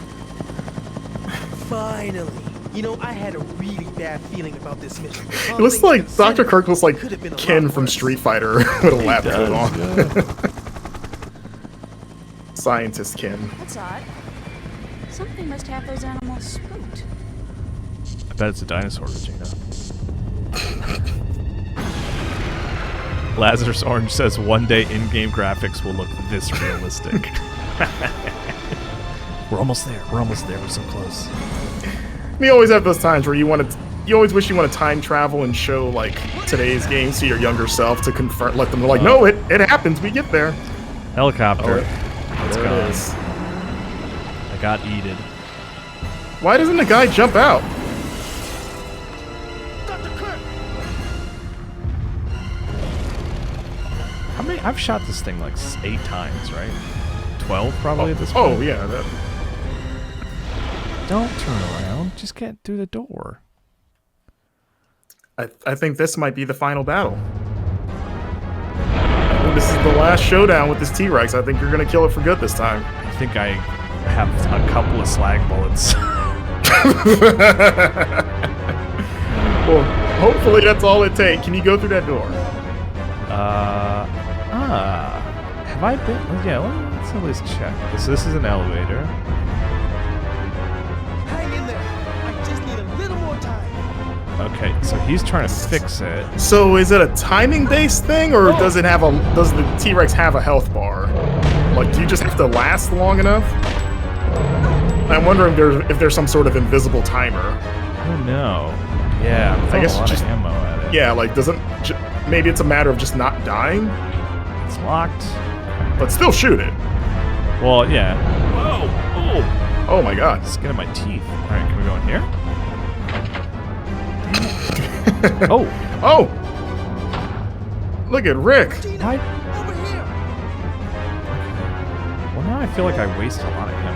Finally. You know, I had a really bad feeling about this mission.
It looks like Dr. Kirk looks like Ken from Street Fighter with a lab coat on. Scientist Ken.
That's odd. Something must have those animals spooked.
I bet it's a dinosaur, Regina. Lazarus Orange says one day in-game graphics will look this realistic. We're almost there. We're so close.
We always have those times where you always wish you want to time travel and show like today's games to your younger self to confirm, let them know like, no, it happens. We get there.
Helicopter. It's
There
gone.
it is.
I got eated.
Why doesn't the guy jump out?
Dr. Kirk!
How many? I've shot this thing like 8 times, right? 12 probably at this point.
Oh yeah.
Don't turn around. Just get through the door.
I think this might be the final battle. I think this is the last showdown with this T-Rex. I think you're gonna kill it for good this time.
I think I have a couple of slag bullets.
Well, hopefully that's all it takes. Can you go through that door?
Have I been? Yeah, let's at least check. So this is an elevator.
Hang in there. I just need a little more time.
Okay, so he's trying to fix it.
So is it a timing-based thing, or does the T-Rex have a health bar? Like, do you just have to last long enough? I'm wondering if there's some sort of invisible timer.
Oh no. Yeah, I'm throwing a lot of ammo at it.
Yeah, like maybe it's a matter of just not dying,
It's locked.
but still shoot it.
Well, yeah. Whoa!
Oh my god.
Skin of my teeth. All right, can we go in here? Oh!
Oh! Look at Rick.
Regina,
Why?
over here.
Well, now I feel like I wasted a lot of ammo.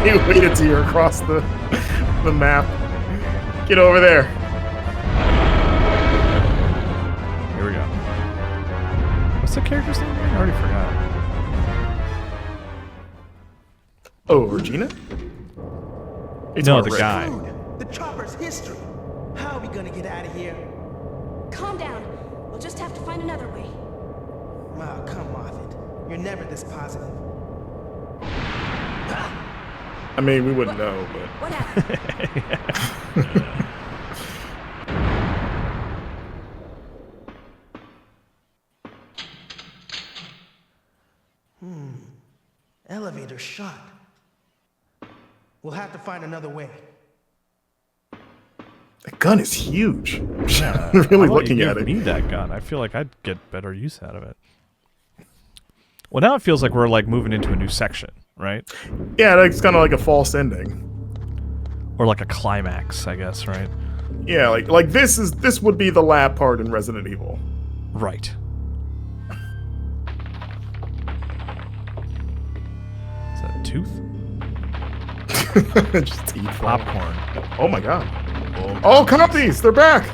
He waited till you're across the map. Get over there.
Here we go. What's the character's name again? I already forgot.
Oh, Regina? It's
No,
not
the
Rick.
guy.
Dude, the chopper's history. How are we gonna get out of here?
Calm down. We'll just have to find another way.
Oh, come off it. You're never this positive.
I mean, we wouldn't know, but...
What happened?
Elevator shut. We'll have to find another way.
The gun is huge.
Yeah,
Really
how about
looking
you
at
give
it.
me that gun. I feel like I'd get better use out of it. Well, now it feels like we're like moving into a new section, right?
Yeah, it's kind of like a false ending.
Or like a climax, I guess, right?
Yeah, like this would be the lab part in Resident Evil.
Right. Is that tooth?
Just eat
Popcorn.
Oh my god. Oh, compies! They're back!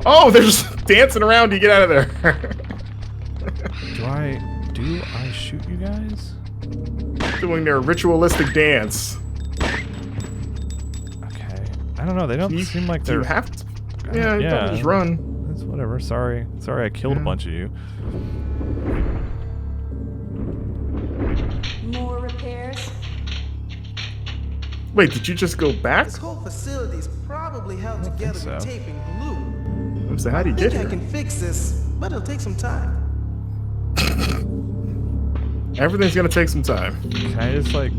Oh, they're just dancing around to get out of there.
Do I shoot you guys?
Doing their ritualistic dance.
Okay. I don't know. They don't seem like
Do
they're.
you have to? Yeah, you probably just run.
That's whatever. Sorry, I killed a bunch of you.
More repairs?
Wait, did you just go back?
This whole facility's probably held together
so.
with tape and glue.
So how do you
I
get
think I
here?
can fix this, but it'll take some time.
Everything's gonna take some time.
Can I just like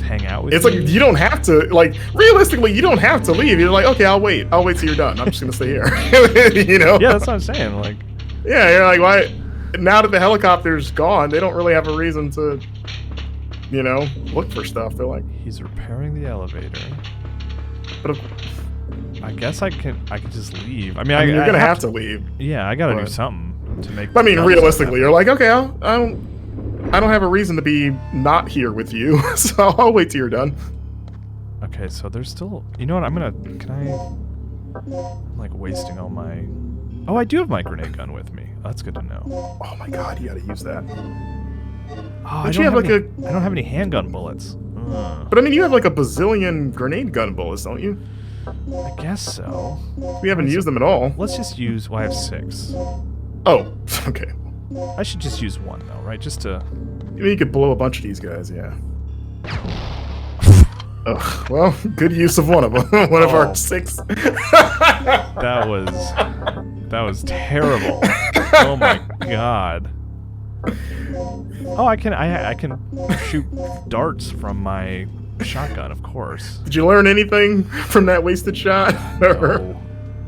hang out with
It's
you?
like you don't have to. Like realistically, you don't have to leave. You're like, okay, I'll wait. I'll wait till you're done. I'm just gonna stay here. You know?
Yeah, that's what I'm saying. Like,
Yeah, you're like, why? Now that the helicopter's gone, they don't really have a reason to, you know, look for stuff. They're like,
he's repairing the elevator.
but
I guess I can just leave. I mean,
I mean, you're gonna
have
have to leave.
Yeah, I gotta do
But-
something to make.
I mean,
the
realistically,
happen.
you're like, okay, I don't have a reason to be not here with you, so I'll wait till you're done.
Okay, so there's still. You know what? I'm like wasting all my. Oh, I do have my grenade gun with me. That's good to know.
Oh my god, you gotta use that.
Oh,
Don't you have like
I don't have any handgun bullets.
But I mean, you have like a bazillion grenade gun bullets, don't you?
I guess so.
We haven't used them at all.
Let's just use. Well, I have 6.
Oh, okay.
I should just use 1 though, right? Just to.
I mean, you could blow a bunch of these guys, yeah. Ugh, well, good use of one of them. One of our 6.
That was terrible. Oh my god. Oh, I can shoot darts from my shotgun, of course.
Did you learn anything from that wasted shot? Or
No.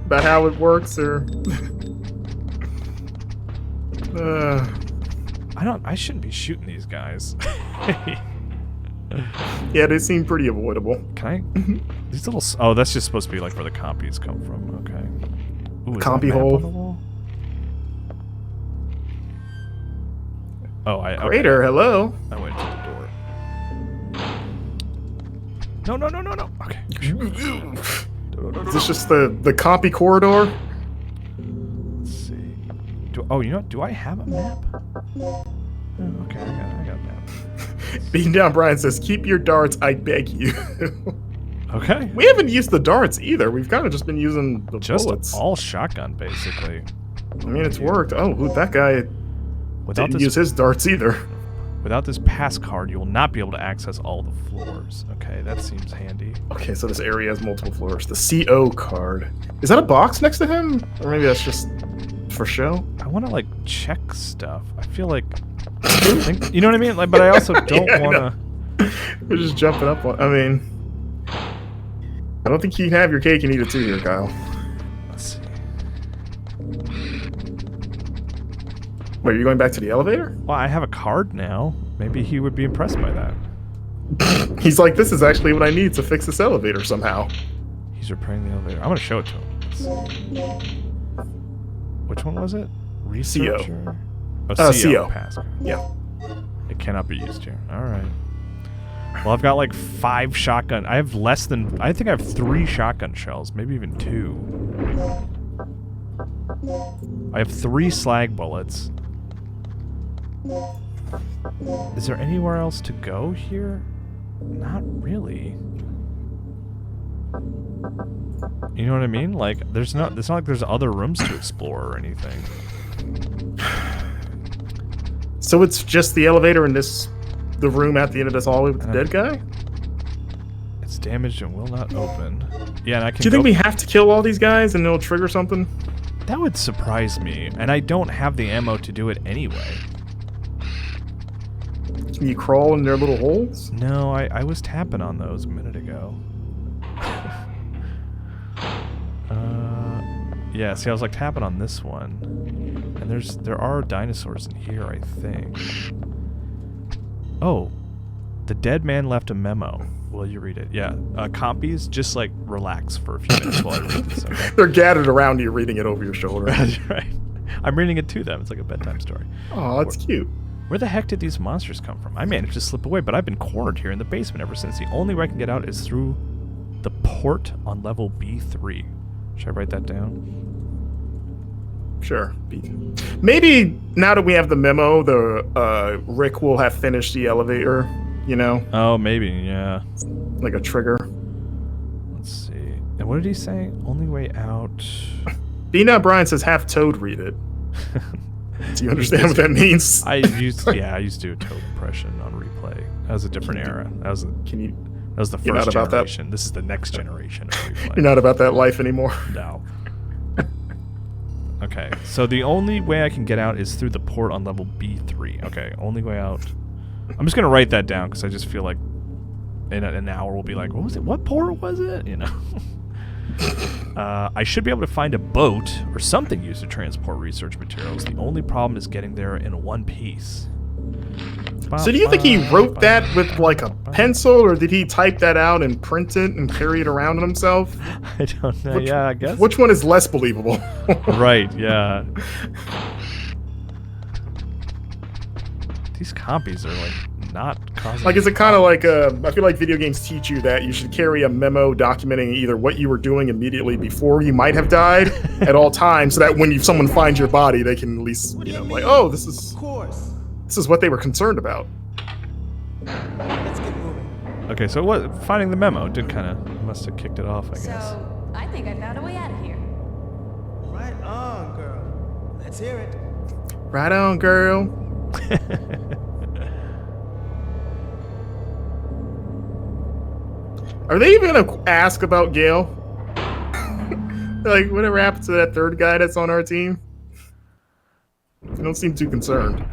about how it works, or?
I shouldn't be shooting these guys.
Yeah, they seem pretty avoidable.
Can I? These little. Oh, that's just supposed to be like where the compies come from. Okay. Ooh, is that a
Compy
map
hole.
on the wall? Oh, okay.
Crater, hello.
I went to the door. No. Okay.
Is this just the compy corridor?
Let's see. Do I have a map? Oh, okay, I got a map.
Beating down Brian says, keep your darts, I beg you.
Okay.
We haven't used the darts either. We've kind of just been using the
Just
bullets.
all shotgun, basically.
I mean, it's worked. Oh, that guy
Without
didn't
this,
use his darts either.
without this pass card, you will not be able to access all the floors. Okay, that seems handy.
Okay, so this area has multiple floors. The CO card. Is that a box next to him? Or maybe that's just for show?
I want to like check stuff. I feel like, you know what I mean? Like, but I also don't
Yeah, I
want
know. We're just jumping up on. I mean, I don't think you can have your cake and eat it too here, Kyle.
Let's see.
Wait, are you going back to the elevator?
Well, I have a card now. Maybe he would be impressed by that.
He's like, this is actually what I need to fix this elevator somehow.
He's repairing the elevator. I'm gonna show it to him. Let's see. Which one was it? Researcher. Oh, CO.
CO.
Pass.
Yeah.
It cannot be used here. All right. Well, I've got like 5 shotgun. I have less than. I think I have 3 shotgun shells, maybe even 2. I have 3 slag bullets. Is there anywhere else to go here? Not really. You know what I mean? Like, it's not like there's other rooms to explore or anything.
So it's just the elevator in the room at the end of this hallway with the dead guy?
It's damaged and will not open. Yeah, and I can.
Do you think we have to kill all these guys and it'll trigger something?
That would surprise me, and I don't have the ammo to do it anyway.
Can you crawl in their little holes?
No, I was tapping on those a minute ago. Yeah, see, I was like tapping on this one, and there are dinosaurs in here, I think. Oh, the dead man left a memo. Will you read it? Yeah, compies, just like relax for a few minutes while I read this. Okay?
They're gathered around you reading it over your shoulder.
That's right. I'm reading it to them. It's like a bedtime story.
Oh, that's cute.
Where the heck did these monsters come from? I managed to slip away, but I've been cornered here in the basement ever since. The only way I can get out is through the port on level B3. Should I write that down?
Sure. Maybe now that we have the memo, the Rick will have finished the elevator, you know?
Oh, maybe, yeah.
Like a trigger.
Let's see. And what did he say? Only way out.
Dina Brian says have Toad read it. Do you understand what that means?
I used to do a Toad impression on replay. That was a different era. That was the
You're not
first
about that?
generation. This is the next generation of replay.
You're not about that life anymore.
No. Okay, so the only way I can get out is through the port on level B3. Okay, only way out. I'm just gonna write that down because I just feel like in an hour we'll be like, what was it? What port was it? You know. I should be able to find a boat or something used to transport research materials. The only problem is getting there in one piece.
So do you think he wrote that with like a pencil, or did he type that out and print it and carry it around on himself?
I don't know. Yeah, I guess.
Which one is less believable?
Right, yeah. These copies are like not causing.
Like, is it kind of like I feel like video games teach you that you should carry a memo documenting either what you were doing immediately before you might have died at all times, so that when someone finds your body, they can at least, you know, like, oh, this is what they were concerned about.
Let's get moving.
Okay, so finding the memo did kind of must have kicked it off, I guess.
So, I think I found a way out of here.
Right on, girl. Let's hear it.
Right on, girl. Are they even gonna ask about Gale? Like, whatever happened to that third guy that's on our team? They don't seem too concerned.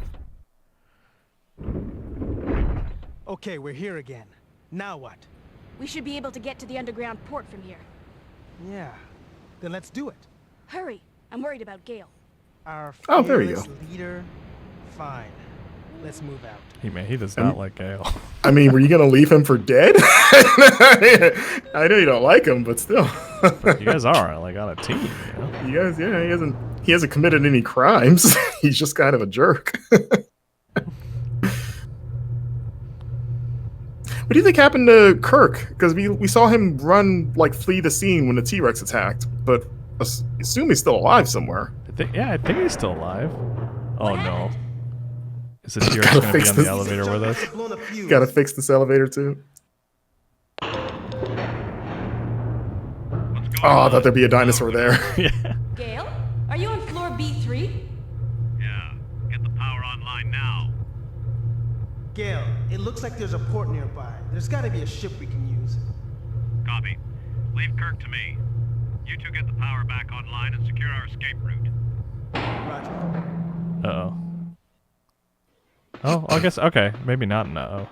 Okay, we're here again. Now what?
We should be able to get to the underground port from here.
Yeah. Then let's do it.
Hurry! I'm worried about Gale.
Our
Oh, there you
fearless leader. Fine. Let's move out.
He does not like Gale.
I mean, were you gonna leave him for dead? I know you don't like him, but still.
You guys are like on a team, you know?
You guys, yeah, he hasn't committed any crimes. He's just kind of a jerk. What do you think happened to Kirk? Because we saw him flee the scene when the T-Rex attacked, but assume he's still alive somewhere.
I think he's still alive. Oh no. Is the T-Rex
Gotta
going to be
fix
on the
this.
elevator with us?
Gotta fix this elevator too. Oh, I thought there'd be a dinosaur there.
Yeah.
Gale? Are you on floor B3?
Yeah, get the power online now.
Gale, it looks like there's a port nearby. There's gotta be a ship we can use.
Copy. Leave Kirk to me. You two get the power back online and secure our escape route.
Roger.
Uh-oh. Oh, I guess, okay. Maybe not an uh-oh.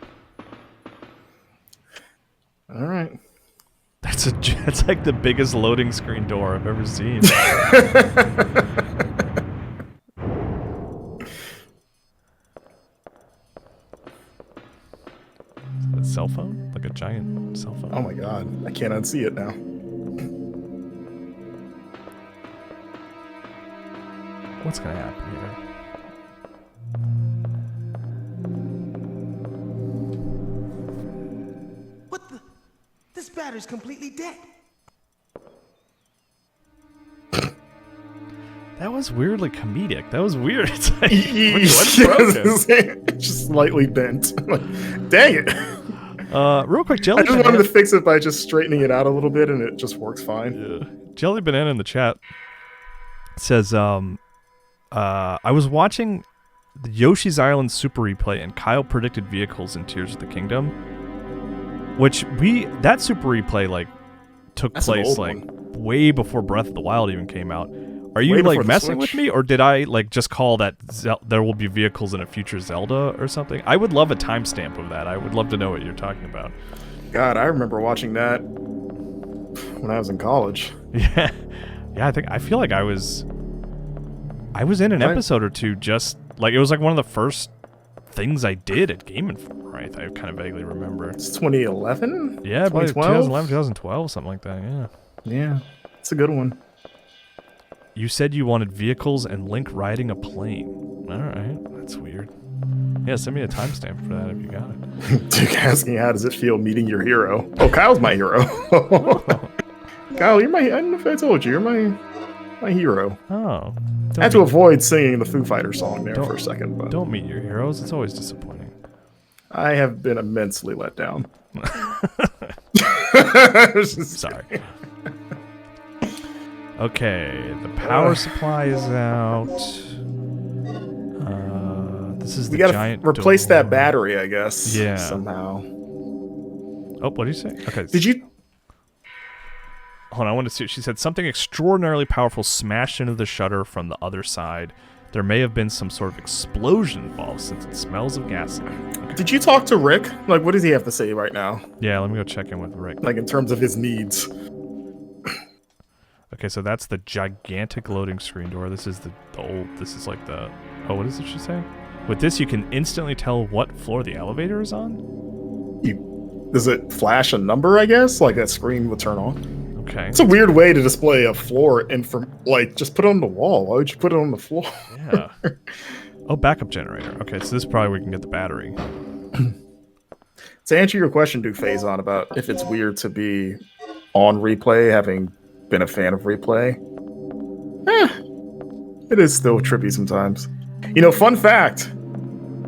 All right.
That's like the biggest loading screen door I've ever seen. A cell phone? Like a giant cell phone?
Oh my god, I can't unsee it now.
What's gonna happen here?
What the? This battery's completely dead.
That was weirdly comedic. That was weird. It's like, what's broken?
Just slightly bent. Like, dang it.
Real quick,
I
Jelly
just
Banana.
wanted to fix it by just straightening it out a little bit, and it just works fine.
Yeah. Jelly Banana in the chat says, I was watching the Yoshi's Island Super Replay, and Kyle predicted vehicles in Tears of the Kingdom, which that Super Replay took
That's an
place
old
like
one.
way before Breath of the Wild even came out. Are you
Way before
like
the
messing with
Switch.
me, or did I just call that there will be vehicles in a future Zelda or something? I would love a timestamp of that. I would love to know what you're talking about.
God, I remember watching that when I was in college.
Yeah, I feel like I was in an episode or two. Just it was one of the first things I did at Game Informer. I kind of vaguely remember.
It's 2011?
Yeah, probably
2012?
2011, 2012, something like that. Yeah.
Yeah, it's a good one.
You said you wanted vehicles and Link riding a plane. All right, that's weird. Yeah, send me a timestamp for that if you got it.
Duke asking, how does it feel meeting your hero? Oh, Kyle's my hero. Kyle, you're my. I don't know if I told you, you're my hero.
Oh.
I had to avoid singing the Foo Fighters song there for a second. But
Don't meet your heroes. It's always disappointing.
I have been immensely let down.
Sorry. Okay, the power supply is out. This is the
we gotta
giant
replace
door.
that battery, I guess.
Yeah.
Somehow.
Oh, what did you say? Okay.
Did you?
Hold on, I want to see. She said something extraordinarily powerful smashed into the shutter from the other side. There may have been some sort of explosion involved since it smells of gasoline. Okay.
Did you talk to Rick? Like, what does he have to say right now?
Yeah, let me go check in with Rick.
Like, in terms of his needs.
Okay, so that's the gigantic loading screen door. This is the old. This is like the. Oh, what does she say? With this, you can instantly tell what floor the elevator is on.
Does it flash a number? I guess like that screen will turn on.
Okay.
It's a weird way to display a floor and just put it on the wall. Why would you put it on the floor?
Yeah. Oh, backup generator. Okay, so this is probably where we can get the battery.
To answer your question, Duke Faison, about if it's weird to be on replay, having been a fan of replay, it is still trippy sometimes. You know, fun fact.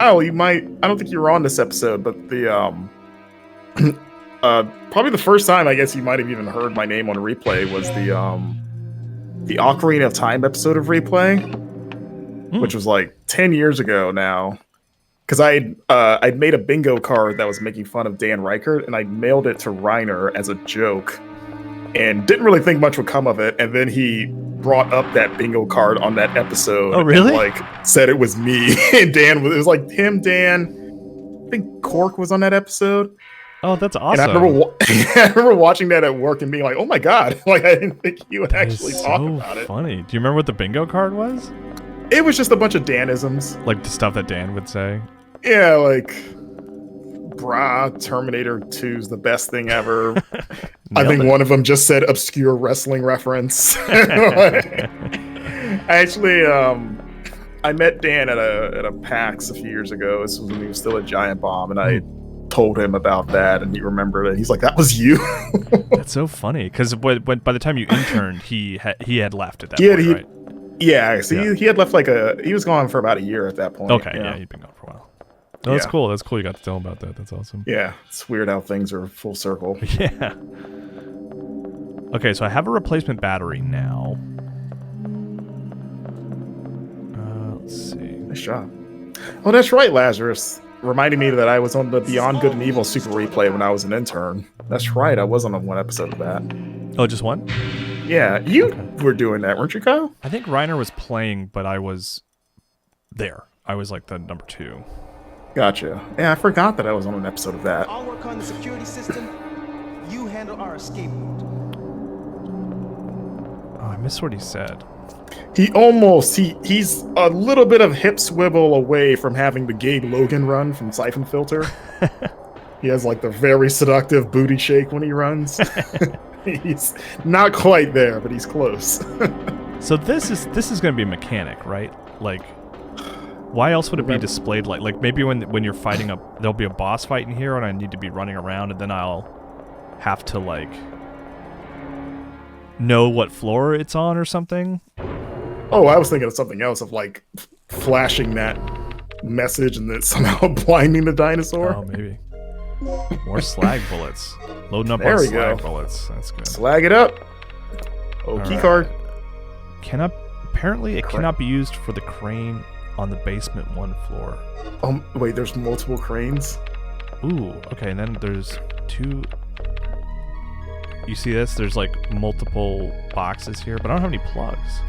Oh, you might. I don't think you were on this episode, but the probably the first time I guess you might have even heard my name on replay was the Ocarina of Time episode of Replay, which was like 10 years ago now. Because I'd made a bingo card that was making fun of Dan Reichert, and I mailed it to Reiner as a joke, and didn't really think much would come of it. And then he brought up that bingo card on that episode.
Oh, really?
And, like, said it was me. And it was like him, Dan. I think Cork was on that episode.
Oh, that's awesome.
And I remember watching that at work and being like, "Oh my god!" Like I didn't think you would actually talk about it.
Funny. Do you remember what the bingo card was?
It was just a bunch of Danisms,
like the stuff that Dan would say.
Yeah, like, "Brah, Terminator 2's the best thing ever." I think one of them just said obscure wrestling reference. Actually, I met Dan at a PAX a few years ago. This was when he was still a Giant Bomb, and I told him about that, and he remembered it. He's like, "That was you."
That's so funny because by the time you interned, he had left at that point, right?
Yeah, so he had left he was gone for about a year at that point.
Okay, yeah, he'd been gone for a while. Oh, that's cool. That's cool. You got to tell him about that. That's awesome.
Yeah, it's weird how things are full circle.
Yeah. Okay, so I have a replacement battery now. Let's see.
Nice job. Oh, that's right, Lazarus. Reminding me that I was on the Beyond Good and Evil Super Replay when I was an intern. That's right, I wasn't on one episode of that.
Oh, just one?
Yeah, you were doing that, weren't you, Kyle?
I think Reiner was playing, but I was there. I was like the number 2.
Gotcha. Yeah, I forgot that I was on an episode of that.
I'll work on the security system. You handle our escape route.
Oh, I missed what he said.
He's a little bit of hip swivel away from having the Gabe Logan run from Siphon Filter. He has like the very seductive booty shake when he runs. He's not quite there, but he's close.
So this is going to be a mechanic, right? Like, why else would it be displayed like maybe when you're fighting there'll be a boss fight in here and I need to be running around and then I'll have to like know what floor it's on or something?
Oh, I was thinking of something else, of like flashing that message and then somehow blinding the dinosaur.
Oh, maybe. More slag bullets. Loading up
there
on
we
slag
go.
bullets. That's good.
Slag it up. Oh, keycard.
Apparently it cannot be used for the crane on the basement 1 floor.
Wait, there's multiple cranes?
Ooh, okay, and then there's 2. You see this? There's like multiple boxes here, but I don't have any plugs.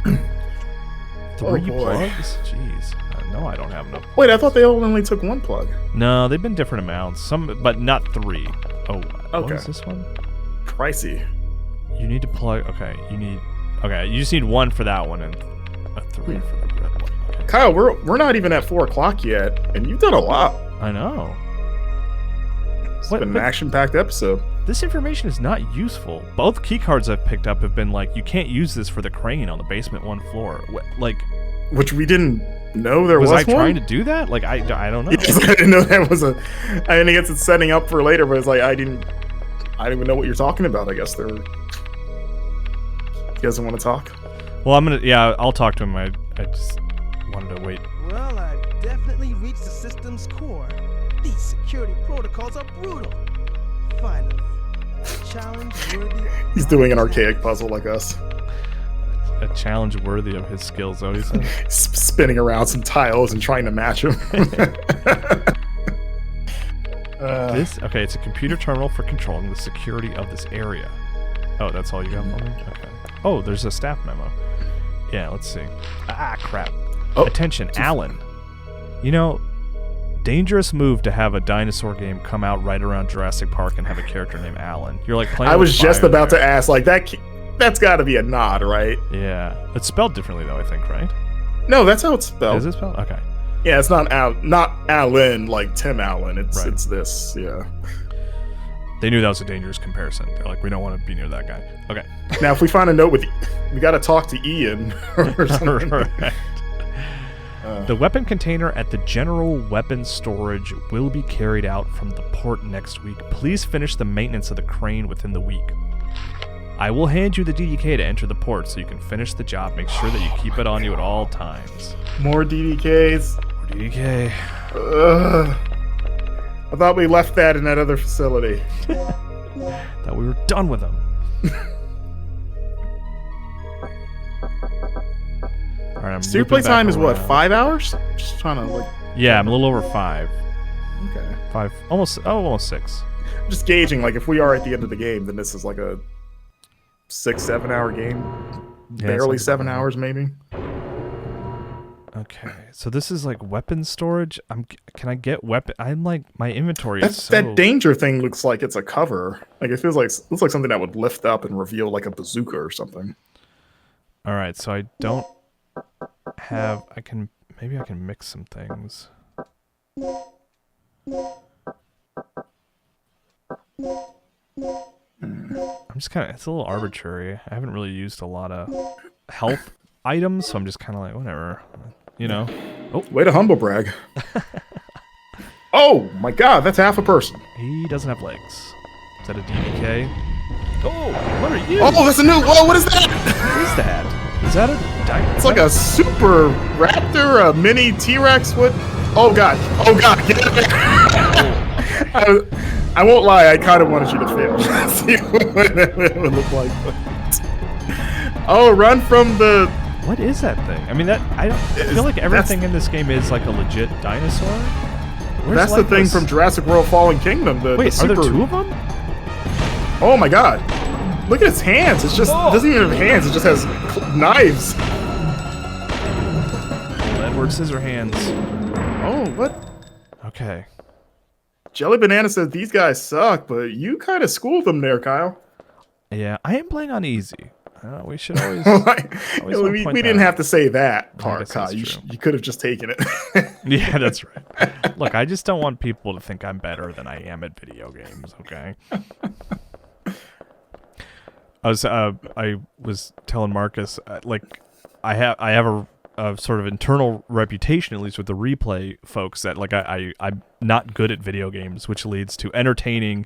3 plugs? Jeez. No, I don't have enough.
Wait, I thought they only took 1 plug.
No, they've been different amounts. Some, but not 3. Oh,
okay.
What is this one?
Pricey.
You need to plug. Okay, you just need 1 for that one and a 3 for the red one. Okay.
Kyle, we're not even at 4 o'clock yet, and you've done a lot.
I know.
It's been an action-packed episode.
This information is not useful. Both keycards I've picked up have been like, you can't use this for the crane on the basement 1 floor. Like,
which we didn't No, there
was
was
I
one?
trying to do that? Like I don't know.
Yes, I didn't know that was a. I guess it's setting up for later, but it's like I didn't even know what you're talking about. I guess he doesn't want to talk.
Well, I'll talk to him. I just wanted to wait.
Well, I've definitely reached the system's core. These security protocols are brutal. Finally, a challenge worthy of
He's doing an archaic puzzle like us.
A challenge worthy of his skills, though, he said.
Spinning around some tiles and trying to match them.
Okay, it's a computer terminal for controlling the security of this area. Oh, that's all you got for me? Okay. Oh, there's a staff memo. Yeah, let's see. Ah, crap.
Oh.
Attention, Alan. You know, dangerous move to have a dinosaur game come out right around Jurassic Park and have a character named Alan. You're like playing.
I was
with
just
fire
about
there.
to ask, like that's got to be a nod, right?
Yeah, it's spelled differently though, I think, right?
No, that's how it's spelled.
Is it spelled? Okay.
Yeah, it's not Alan like Tim Allen. It's
Right.
it's this. Yeah.
They knew that was a dangerous comparison. They're like, we don't want to be near that guy. Okay.
Now, if we find a note we got to talk to Ian or something.
Right. The weapon container at the general weapons storage will be carried out from the port next week. Please finish the maintenance of the crane within the week. I will hand you the DDK to enter the port so you can finish the job. Make sure that you keep it on you at all times.
More DDKs.
More DDK.
I thought we left that in that other facility.
Thought we were done with them. All right, I'm
So your
looping
playtime
back
is what,
around.
5 hours? Just trying to like.
Yeah, I'm a little over 5.
Okay.
5, almost 6.
I'm just gauging, like, if we are at the end of the game, then this is like a 6-7 hour game.
Yeah,
Barely
something
7
like that.
hours, maybe.
Okay, so this is like weapon storage. Can I get weapon? I'm like my inventory is so.
That danger thing looks like it's a cover. Like it looks like something that would lift up and reveal like a bazooka or something.
All right, so I don't have. Maybe I can mix some things. I'm just kind of. It's a little arbitrary. I haven't really used a lot of health items, so I'm just kind of like whatever, you know. Oh,
Way to humble brag. Oh my god, that's half a person.
he doesn't have legs. Is that a DDK? Oh, what are you?
Oh, that's a new. Whoa, what is that?
What is that? Is that a dinosaur?
It's like a super raptor, a mini TRex. What? Oh god. Oh god. Get in there. I won't lie. I kind of wanted you to fail. See what it would look like. Oh, run from the.
What is that thing? I mean, I feel like everything in this game is like a legit dinosaur. Where's
That's the thing
Legless?
from Jurassic World: Fallen Kingdom.
Wait,
the
are
super,
there 2 of them?
Oh my god. Look at its hands. It's just it doesn't even have hands. It just has knives.
Edward Scissorhands.
Oh, what?
Okay.
Jelly Banana says these guys suck, but you kind of schooled them there, Kyle.
Yeah, I am playing on easy. We should always.
we didn't have to say that
I
part,
guess
Kyle.
that's
You,
true.
you could have just taken it.
Yeah, that's right. Look, I just don't want people to think I'm better than I am at video games. Okay. I was telling Marcus like I have a sort of internal reputation, at least with the replay folks, that like I'm not good at video games, which leads to entertaining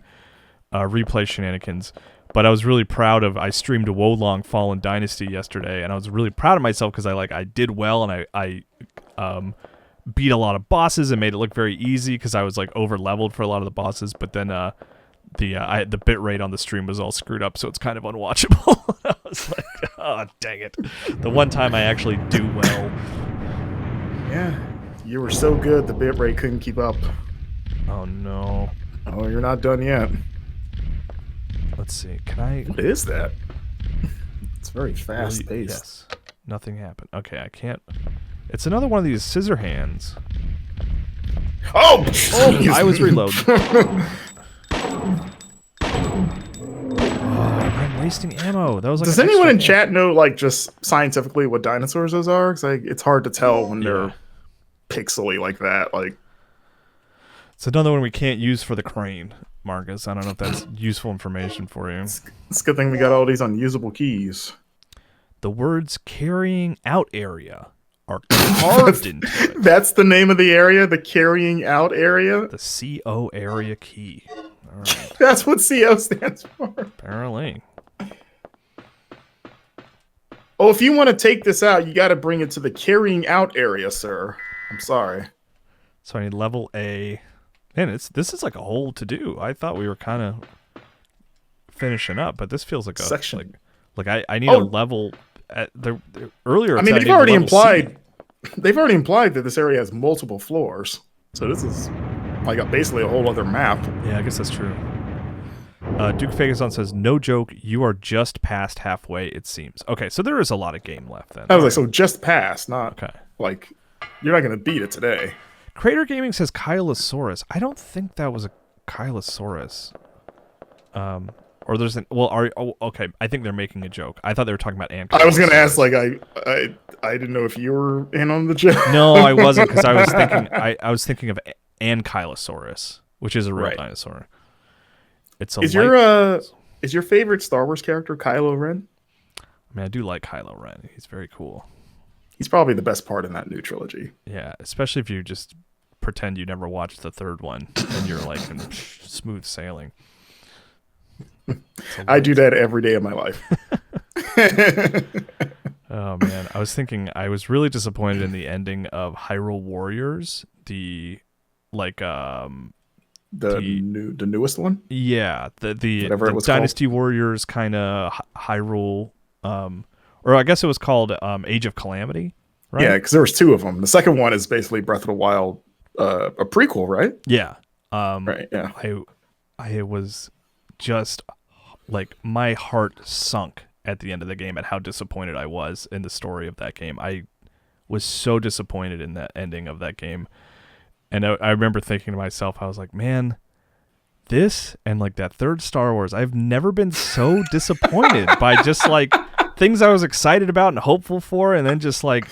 replay shenanigans. But I was really proud of. I streamed a Wolong Fallen Dynasty yesterday, and I was really proud of myself because I did well, and I beat a lot of bosses and made it look very easy because I was like over leveled for a lot of the bosses. But then the bit rate on the stream was all screwed up, so it's kind of unwatchable. I was like, oh dang it! The one time I actually do well.
Yeah, you were so good the bitrate couldn't keep up.
Oh no!
Oh, you're not done yet.
Let's see. Can I?
What is that? It's very fast paced.
Yes. Nothing happened. Okay, I can't. It's another one of these scissor hands.
Oh!
I was reloading. I'm wasting ammo. That was like.
Does
an
anyone in
extra
chat know, like, just scientifically what dinosaurs those are? Because like, it's hard to tell when they're pixely like that. Like,
it's another one we can't use for the crane, Marcus. I don't know if that's useful information for you.
it's a good thing we got all these unusable keys.
The words "carrying out area" are carved into it.
That's the name of the area, the carrying out area.
The CO area key. All right.
That's what CO stands for.
Apparently.
Oh, if you want to take this out, you got to bring it to the carrying out area, sir. I'm sorry.
So I need level A. Man, this is like a whole to do. I thought we were kind of finishing up, but this feels like a
section.
Like I need a level at the earlier.
I mean, they've already implied that this area has multiple floors. So this is like basically a whole other map.
Yeah, I guess that's true. Duke Fagazon says, "No joke, you are just past halfway. It seems." Okay, so there is a lot of game left then.
I was like, so just past, not
okay.
Like you're not gonna beat it today.
Crater Gaming says Kylosaurus. I don't think that was a Kylosaurus. Or there's an okay. I think they're making a joke. I thought they were talking about Ankylosaurus.
I was gonna ask, like, I didn't know if you were in on the joke.
No, I wasn't, because I was thinking I was thinking of Ankylosaurus, which is a real dinosaur. It's is
your favorite Star Wars character Kylo Ren?
I mean, I do like Kylo Ren. He's very cool.
He's probably the best part in that new trilogy.
Yeah, especially if you just pretend you never watched the third one and you're like in smooth sailing.
I do that every day of my life.
Oh man, I was really disappointed in the ending of Hyrule Warriors, the
newest one.
Yeah, the Dynasty called. Warriors kind of Hyrule, or I guess it was called Age of Calamity, right?
Yeah, because there was two of them. The second one is basically Breath of the Wild, a prequel, right?
Yeah.
Right. Yeah.
I was just like, my heart sunk at the end of the game at how disappointed I was in the story of that game. I was so disappointed in that ending of that game. And I remember thinking to myself, I was like, man, this and like that third Star Wars, I've never been so disappointed by just like things I was excited about and hopeful for, and then just like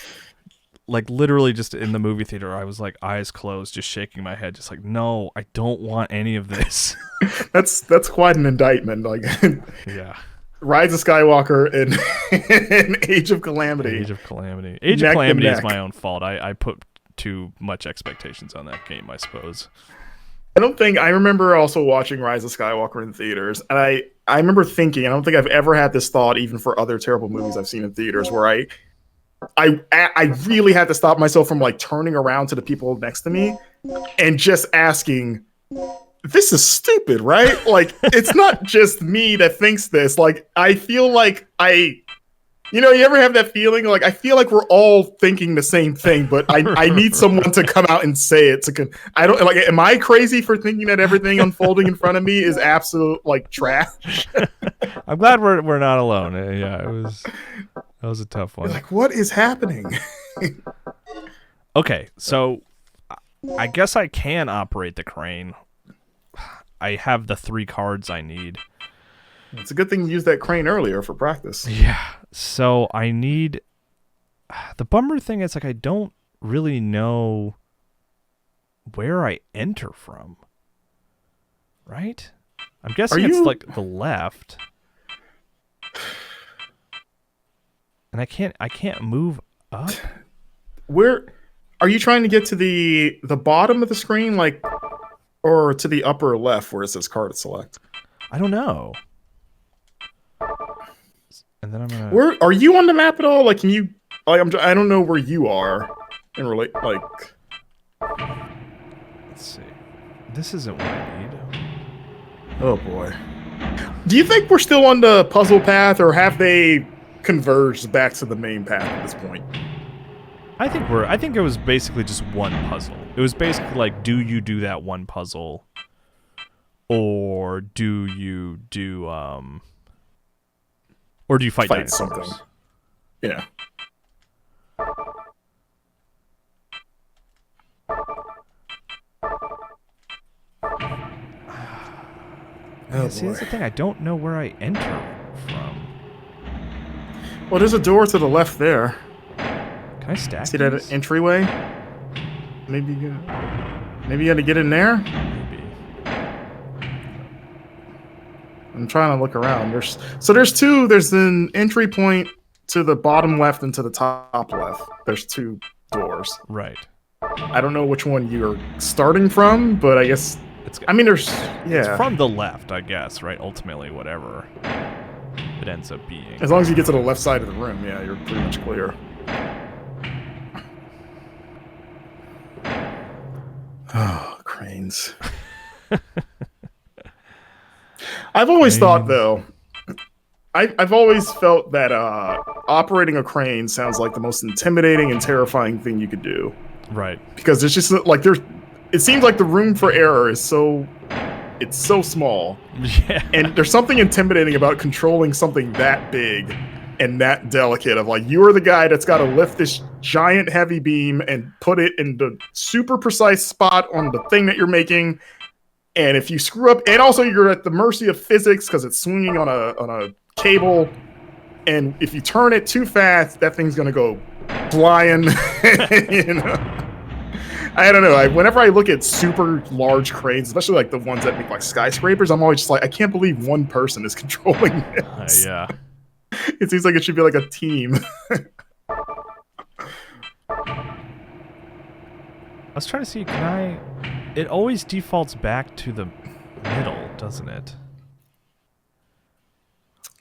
literally just in the movie theater, I was like eyes closed, just shaking my head, just like, no, I don't want any of this.
That's quite an indictment. Like,
yeah.
Rise of Skywalker and Age of Calamity.
Age of Calamity is my own fault. I put too much expectations on that game, I suppose.
I remember also watching Rise of Skywalker in theaters, and I remember thinking, I don't think I've ever had this thought, even for other terrible movies I've seen in theaters, where I really had to stop myself from like turning around to the people next to me and just asking, this is stupid, right? Like, it's not just me that thinks this. Like, I feel like you ever have that feeling? Like, I feel like we're all thinking the same thing, but I need someone to come out and say it. I don't like. Am I crazy for thinking that everything unfolding in front of me is absolute like trash?
I'm glad we're not alone. Yeah, that was a tough one.
You're like, what is happening?
Okay, so I guess I can operate the crane. I have the 3 cards I need.
It's a good thing you used that crane earlier for practice.
Yeah. So I need... The bummer thing is, like, I don't really know where I enter from. Right? I'm guessing it's, like, the left. And I can't move up.
Where... Are you trying to get to the bottom of the screen, like... Or to the upper left where it says card select?
I don't know. And then I'm gonna...
Where are you on the map at all? Like, can you... Like, I don't know where you are in relate. Like,
let's see. This isn't what I need.
Oh boy. Do you think we're still on the puzzle path, or have they converged back to the main path at this point?
I think it was basically just one puzzle. It was basically like, do you do that one puzzle, or do you do or do you fight dinosaurs?
Something? Yeah.
Oh, see, that's the thing. I don't know where I enter from.
Well, there's a door to the left there.
Can I stack
See
these?
that entryway? Maybe you got to get in there?
Maybe.
I'm trying to look around. There's an entry point to the bottom left and to the top left, there's 2 doors.
Right.
I don't know which one you're starting from, but I guess there's
It's from the left, I guess, right? Ultimately, whatever it ends up being.
As long as you get to the left side of the room, yeah, you're pretty much clear. Oh, cranes. I've always thought, though, I've always felt that operating a crane sounds like the most intimidating and terrifying thing you could do.
Right.
Because it's just like it seems like the room for error is so small.
Yeah.
And there's something intimidating about controlling something that big and that delicate of like, you are the guy that's got to lift this giant heavy beam and put it in the super precise spot on the thing that you're making. And if you screw up, and also you're at the mercy of physics because it's swinging on a cable. And if you turn it too fast, that thing's going to go flying. You know? I don't know. Whenever I look at super large cranes, especially like the ones that make like skyscrapers, I'm always just like, I can't believe one person is controlling this.
Yeah.
It seems like it should be like a team.
I was trying to see, it always defaults back to the middle, doesn't it?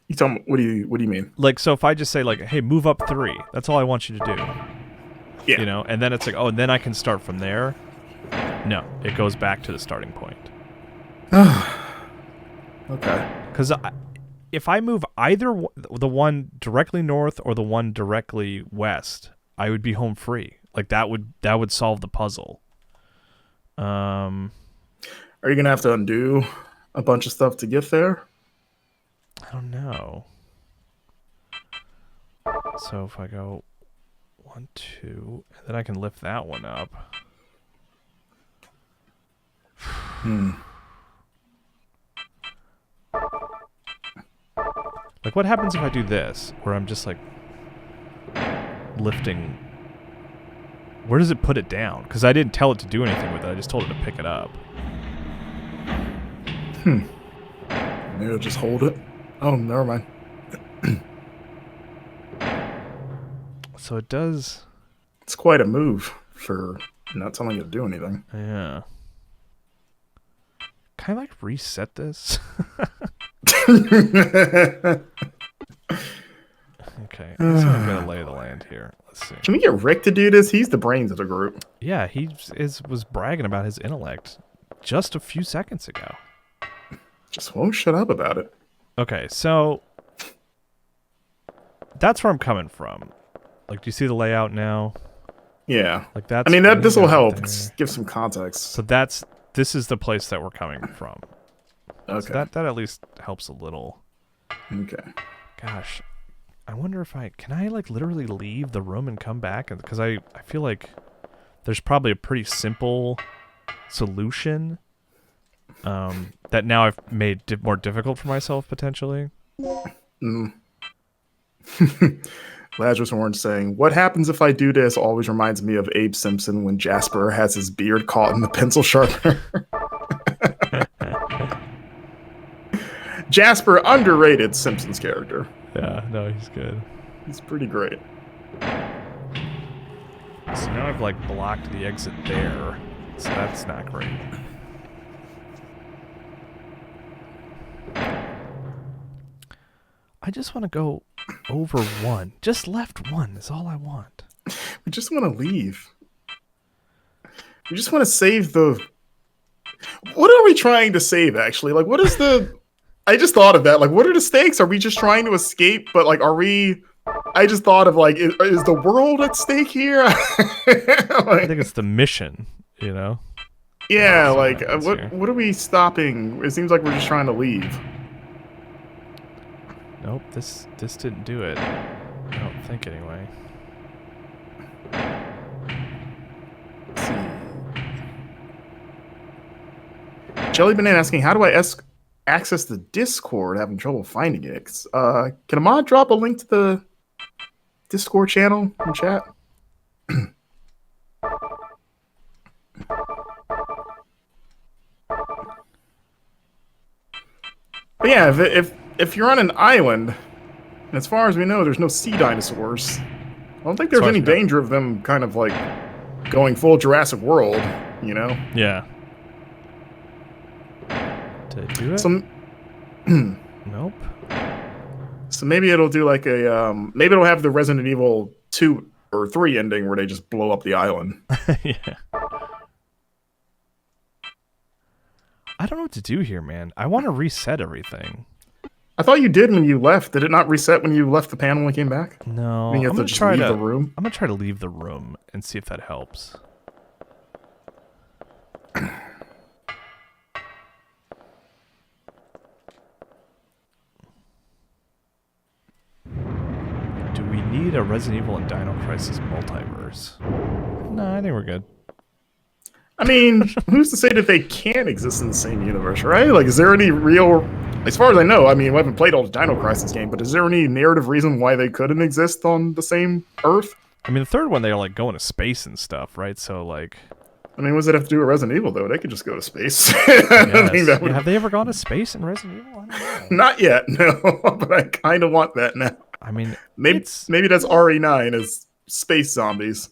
You tell me, what do you mean?
Like, so if I just say like, hey, move up 3, that's all I want you to do.
Yeah.
You know, and then it's like, oh, and then I can start from there. No, it goes back to the starting point.
Okay.
Because if I move either the one directly north or the one directly west, I would be home free. Like that would solve the puzzle.
Are you gonna have to undo a bunch of stuff to get there?
I don't know. So if I go 1, 2, then I can lift that one up. Like, what happens if I do this, where I'm just like lifting? Where does it put it down? Because I didn't tell it to do anything with it. I just told it to pick it up.
Maybe I'll just hold it. Oh, never mind.
So it does.
It's quite a move for not telling you to do anything.
Yeah. Can I like reset this? Okay, I'm gonna lay the land here. Let's see.
Can we get Rick to do this? He's the brains of the group.
Yeah, he was bragging about his intellect just a few seconds ago.
Just won't shut up about it.
Okay, so that's where I'm coming from. Like, do you see the layout now?
Yeah.
Like that's.
I mean, this will help
there.
give some context.
So this is the place that we're coming from.
Okay.
So that at least helps a little.
Okay.
Gosh, I wonder if can I like literally leave the room and come back? Because I feel like there's probably a pretty simple solution that now I've made more difficult for myself potentially.
Lazarus Orange saying, "What happens if I do this always reminds me of Abe Simpson when Jasper has his beard caught in the pencil sharpener." Jasper, underrated Simpsons character.
Yeah, no, he's good.
He's pretty great.
So now I've like blocked the exit there, so that's not great. I just want to go over 1. Just left 1 is all I want.
We just want to leave. We just want to save the... What are we trying to save, actually? Like, what is the... I just thought of that. Like, what are the stakes? Are we just trying to escape? But, like, are we... I just thought of, like, is the world at stake here?
Like, I think it's the mission, you know?
Yeah, like, what are we stopping? It seems like we're just trying to leave.
Nope, this didn't do it. I don't think anyway.
Let's see. Jelly Banana asking, how do I access the Discord? Having trouble finding it. Can Ahmad drop a link to the Discord channel in chat? But yeah, if you're on an island As far as we know, there's no sea dinosaurs. I don't think there's any danger of them kind of like going full Jurassic World, you know?
Yeah. Did I do it? Nope.
So maybe it'll do like a, maybe it'll have the Resident Evil 2 or 3 ending where they just blow up the island.
Yeah. I don't know what to do here, man. I want to reset everything.
I thought you did when you left. Did it not reset when you left the panel and came back?
No.
I mean, you have to just leave the room?
I'm going to try to leave the room and see if that helps. Do we need a Resident Evil and Dino Crisis multiverse? No, I think we're good.
I mean, who's to say that they can't exist in the same universe, right? Like, is there any real... As far as I know, I mean, we haven't played all the Dino Crisis game, but is there any narrative reason why they couldn't exist on the same Earth?
I mean, the third one, they're, like, going to space and stuff, right? So, like...
I mean, what does it have to do with Resident Evil, though? They could just go to space.
I think that would... Have they ever gone to space in Resident Evil? I don't know.
Not yet, no. But I kind of want that now.
I mean,
maybe that's RE9 as space zombies.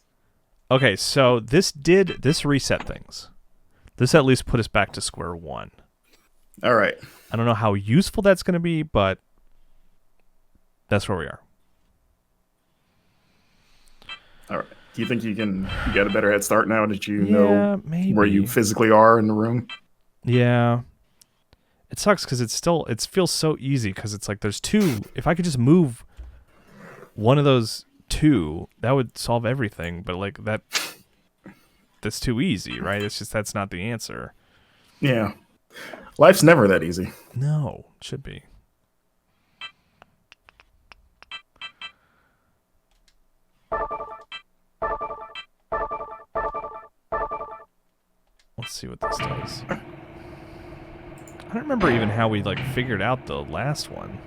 Okay, so this reset things. This at least put us back to square one.
All right.
I don't know how useful that's going to be, but that's where we are.
All right. Do you think you got a better head start now that you know
maybe.
Where you physically are in the room?
Yeah. It sucks because it feels so easy because it's like there's two. If I could just move one of those two, that would solve everything, but like that's too easy, right? It's just that's not the answer.
Yeah. Life's never that easy.
No, it should be. Let's see what this does. I don't remember even how we like figured out the last one.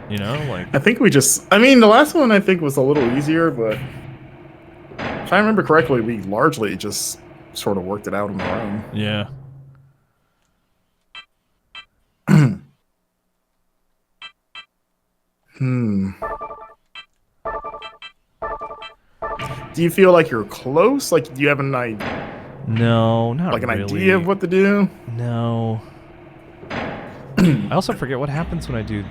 You know, like...
I think the last one I think was a little easier, but if I remember correctly, we largely just sort of worked it out on our own.
Yeah.
Do you feel like you're close? Like, do you have an idea?
No, not
like an
really.
idea of what to do?
No. I also forget what happens when I do...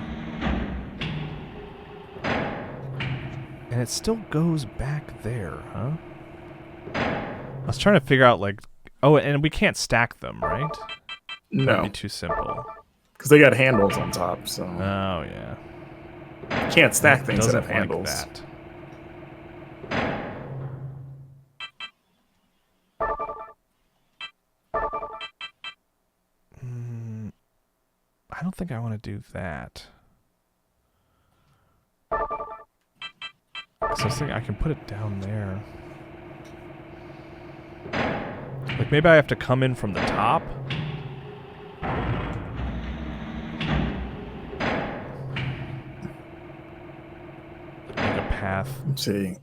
And it still goes back there, huh? I was trying to figure out, like... Oh, and we can't stack them, right?
No.
That'd be too simple.
Because they got handles on top, so...
Oh, yeah.
You can't stack things that have handles.
Like that. I don't think I want to do that. So I was thinking I can put it down there. Like maybe I have to come in from the top. Like a path.
Let's see.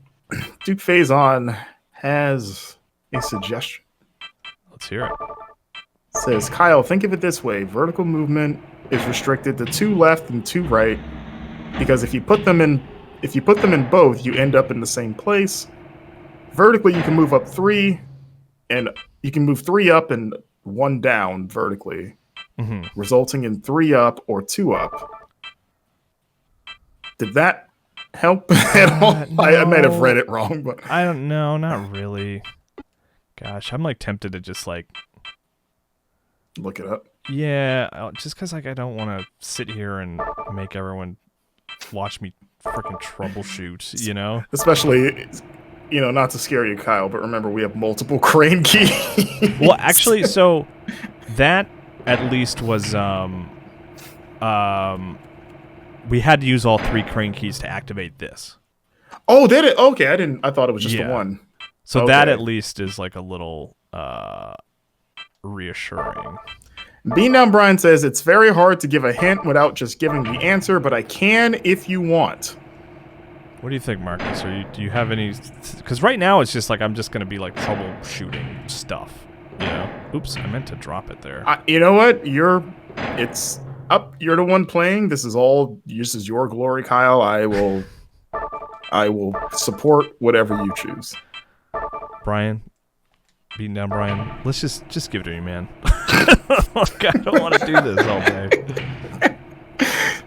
Duke Faison has a suggestion.
Let's hear it.
Says, Kyle, think of it this way. Vertical movement is restricted to 2 left and 2 right, because if you put them in both, you end up in the same place. Vertically, you can move up 3, and you can move 3 up and 1 down vertically, resulting in 3 up or 2 up. Did that help at all?
No.
I might have read it wrong, but
I don't know, not really. Gosh, I'm like tempted to just like
look it up.
Yeah, just because like I don't want to sit here and make everyone watch me freaking troubleshoot, you know?
Especially, you know, not to scare you, Kyle, but remember we have multiple crane keys.
Well, actually, so that at least was we had to use all 3 crane keys to activate this.
Oh, did it? Okay, I thought it was just the one.
So
okay.
That at least is like a little reassuring.
Bean Down Brian says, it's very hard to give a hint without just giving the answer, but I can if you want.
What do you think, Marcus? Do you have any... Because right now it's just like I'm just going to be like troubleshooting stuff, you know? Oops, I meant to drop it there.
You know what? Up, you're the one playing. This is your glory, Kyle. I will support whatever you choose.
Brian, beating down Brian. Let's just give it to me, man. Like, I don't want to do this all day.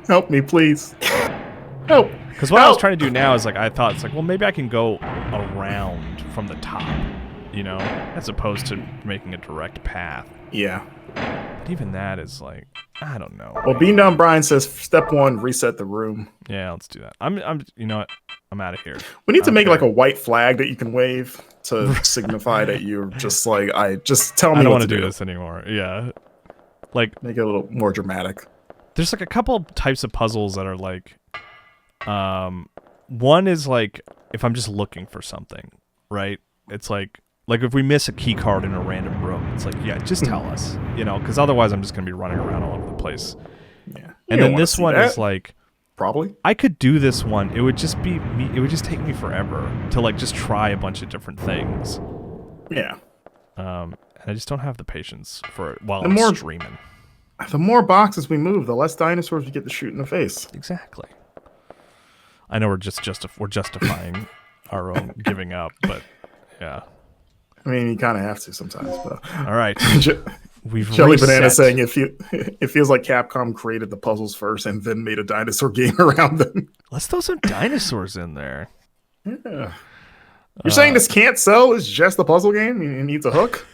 Help me, please. Help.
Because what I was trying to do now is like I thought it's like, well, maybe I can go around from the top, as opposed to making a direct path.
Yeah.
But even that is like, I don't know.
Well, beating down Brian says step 1, reset the room.
Yeah, let's do that. I'm you know what? I'm out of here.
We need to make like a white flag that you can wave to signify that you're just like, tell me.
I don't
want to
do this anymore. Yeah. Like,
make it a little more dramatic.
There's like a couple types of puzzles that are like, one is like if I'm just looking for something, right? It's like if we miss a key card in a random room, it's like, yeah, just tell us, because otherwise I'm just gonna be running around all over the place.
Yeah.
And then this one is like,
probably
I could do this one. It would just be me. It would just take me forever to like just try a bunch of different things.
Yeah.
And I just don't have the patience for it while I'm streaming.
The more boxes we move, the less dinosaurs we get to shoot in the face.
Exactly. I know we're justifying our own giving up, but yeah.
I mean, you kind of have to sometimes. But
all right, we've
Jelly
reset.
Banana saying it feels like Capcom created the puzzles first and then made a dinosaur game around them.
Let's throw some dinosaurs in there.
Yeah. You're saying this can't sell? It's just a puzzle game? It needs a hook?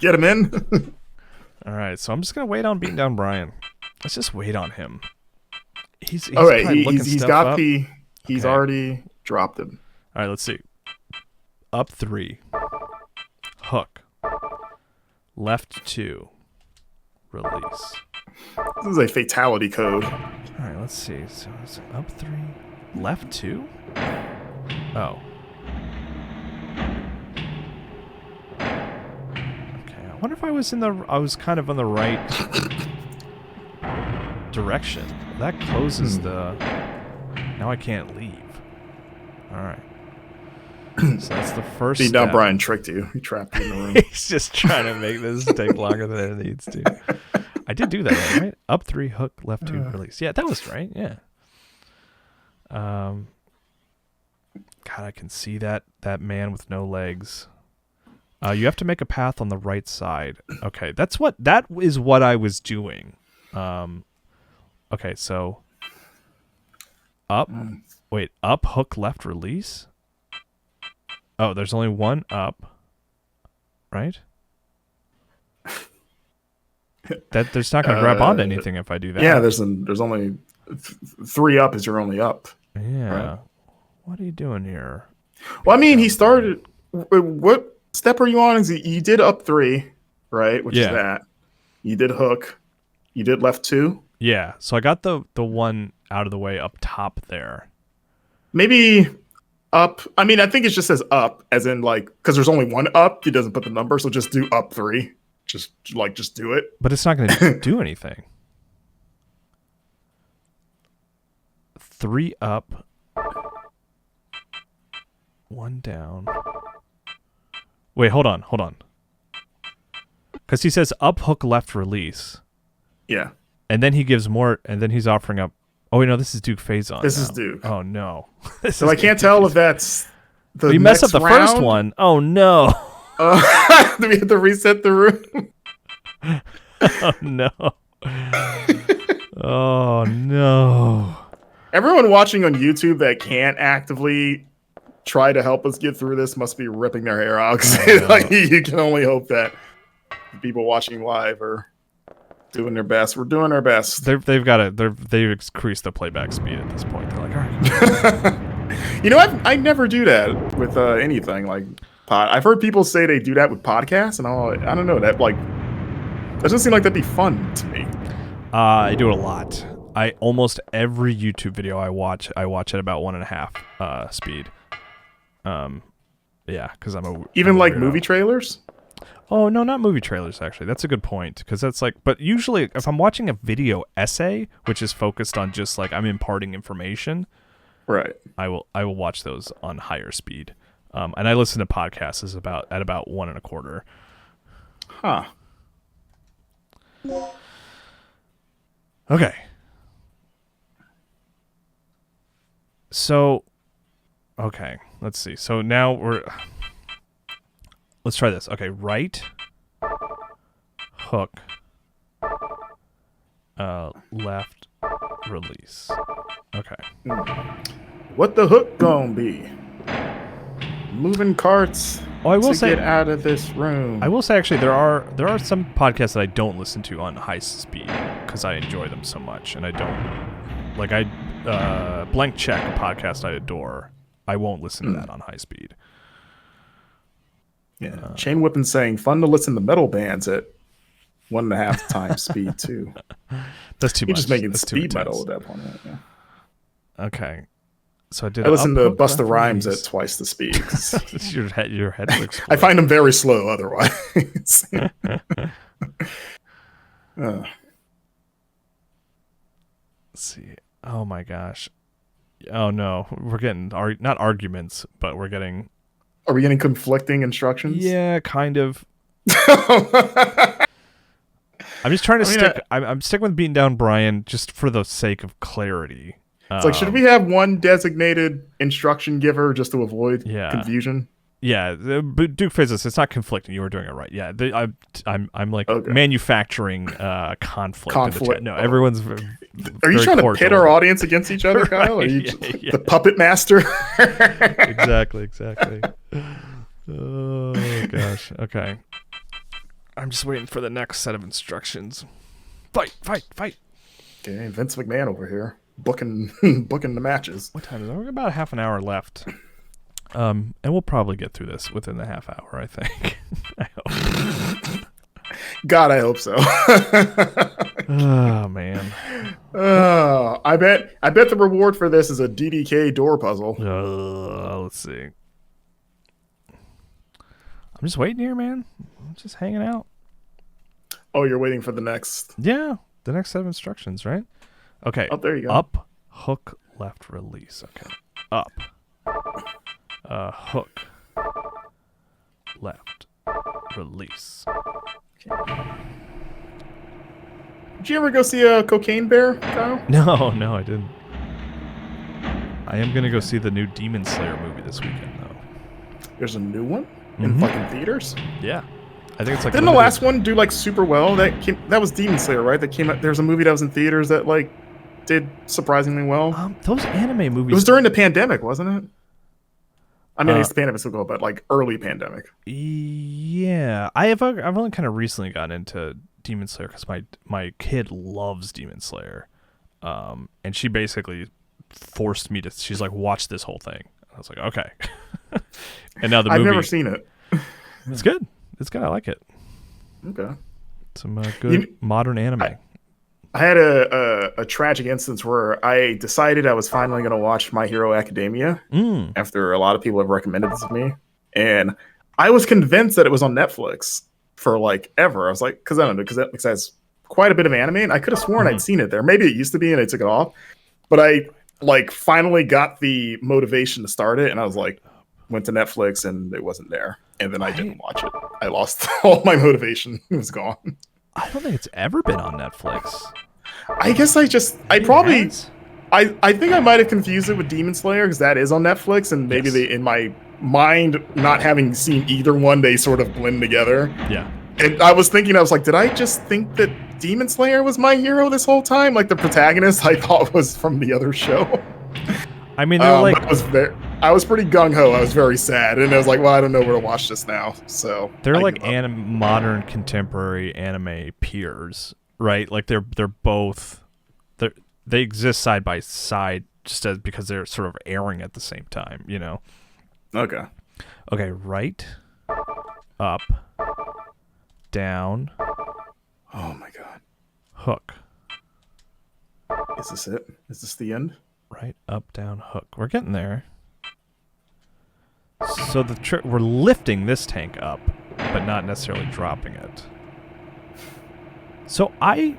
Get him in.
All right, so I'm just gonna wait on beating down Brian. Let's just wait on him. He's
all right.
He's
got the. He's already dropped him.
All right, let's see. Up 3. Hook. Left 2. Release.
This is a fatality code.
All right, let's see. So it's up 3. Left 2. Oh. Okay. I wonder if I was kind of on the right direction. That closes the. Now I can't leave. All right. So that's the first.
Beat down Brian tricked you. He trapped you in the room.
He's just trying to make this take longer than it needs to. I did do that, right? Up 3, hook, left 2, release. Yeah, that was right. Yeah. God, I can see that man with no legs. You have to make a path on the right side. Okay, that is what I was doing. Okay, so up. Wait, up, hook, left, release. Oh, there's only one up, right? That there's not going to grab onto anything if I do that.
Yeah, there's only 3 up is your only up.
Yeah.
Right?
What are you doing here?
Well, I mean, he started. What step are you on? Is you did up 3, right? Which is that. You did hook. You did left 2.
Yeah. So I got the one out of the way up top there.
Maybe up. I mean, I think it just says up, as in like because there's only one up. He doesn't put the number, so just do up 3. Just do it.
But it's not going to do anything. 3 up. 1 down. Wait, hold on. Because he says up, hook, left, release.
Yeah.
And then he gives more, and then he's offering up. Oh, wait, no, this is Duke Phazon.
This is Duke.
Oh, no.
So I can't tell if that's the
you messed up the first one. Oh, no.
Do we have to reset the room?
Oh, no. Oh, no.
Everyone watching on YouTube that can't actively try to help us get through this must be ripping their hair out. Like, you can only hope that people watching live are doing their best. We're doing our best.
They've increased the playback speed at this point. They're like, all right.
You know, I never do that with anything like pod. I've heard people say they do that with podcasts, and I don't know, that doesn't seem like that'd be fun to me.
I do it a lot. Almost every YouTube video I watch at about 1.5 speed. Yeah, because I'm a
even like movie trailers.
Oh no, not movie trailers. Actually, that's a good point because that's like. But usually, if I'm watching a video essay, which is focused on just like I'm imparting information,
right?
I will watch those on higher speed. And I listen to podcasts at about 1.25.
Huh.
Okay. So, okay, let's see. So now let's try this. Okay, right, hook, left, release. Okay.
What the hook gonna be? Moving carts.
Oh, I will say,
get out of this room.
I will say, actually, there are some podcasts that I don't listen to on high speed because I enjoy them so much, and I don't like Blank Check, a podcast I adore. I won't listen to that on high speed.
Yeah, Chain Whipping saying fun to listen to metal bands at 1.5 times speed too.
That's too much.
You're just making
That's
speed metal at that point. Yeah.
Okay. So I
listen to Busta Rhymes at twice the speed.
your head will explode.
I find them very slow otherwise.
Let's see. Oh my gosh. Oh no, we're getting not arguments, but we're getting.
Are we getting conflicting instructions?
Yeah, kind of. I'm just trying to stick. I'm sticking with beating down Brian just for the sake of clarity.
It's like, should we have one designated instruction giver just to avoid confusion?
Yeah, Duke Physis, it's not conflicting. You were doing it right. Yeah, I'm like manufacturing conflict. In the chat. No, everyone's.
Are you trying to pit our audience against each other, Kyle? Are you the puppet master?
Exactly. Oh gosh. Okay. I'm just waiting for the next set of instructions. Fight!
Okay, Vince McMahon over here. Booking the matches.
What time is it? We're about half an hour left. And we'll probably get through this within the half hour, I think. I hope.
God, I hope so.
Oh man.
I bet the reward for this is a DDK door puzzle.
Let's see. I'm just waiting here, man. I'm just hanging out.
Oh, you're waiting for the next.
Yeah, the next set of instructions, right? Okay.
Oh, there you go.
Up, hook, left, release. Okay. Up. Hook. Left. Release.
Okay. Did you ever go see a Cocaine Bear, Kyle?
No, I didn't. I am going to go see the new Demon Slayer movie this weekend, though.
There's a new one? In fucking theaters?
Yeah. I think it's like...
Didn't the last one do, like, super well? That was Demon Slayer, right? That came out... There's a movie that was in theaters that, like, did surprisingly well.
Those anime movies...
It was during the pandemic, wasn't it? I mean, it's the pandemic still go, but, like, early pandemic.
Yeah. I've only kind of recently gotten into Demon Slayer because my kid loves Demon Slayer. And she basically forced me to... She's like, watch this whole thing. I was like, okay. And now the movie...
I've never seen it.
It's good. It's good. I like it.
Okay.
Some good modern anime.
I had a tragic instance where I decided I was finally going to watch My Hero Academia after a lot of people have recommended this to me. And I was convinced that it was on Netflix for like ever. I was like, because I don't know, because Netflix has quite a bit of anime. And I could have sworn I'd seen it there. Maybe it used to be and I took it off. But I like finally got the motivation to start it. And I was like, went to Netflix and it wasn't there. And then I didn't watch it. I lost all my motivation. It was gone.
I don't think it's ever been on Netflix.
I guess I think I might have confused it with Demon Slayer because that is on Netflix, and maybe they, in my mind, not having seen either one, they sort of blend together.
Yeah.
And I was like, did I just think that Demon Slayer was my hero this whole time? Like the protagonist I thought was from the other show.
I mean, they're like...
I was pretty gung-ho. I was very sad. And I was like, well, I don't know where to watch this now. So
they're like modern contemporary anime peers, right? Like they're both... They exist side by side just because they're sort of airing at the same time, you know?
Okay.
Okay, right, up, down.
Oh, my God.
Hook.
Is this it? Is this the end?
Right, up, down, hook. We're getting there. So we're lifting this tank up, but not necessarily dropping it. So Uh-oh.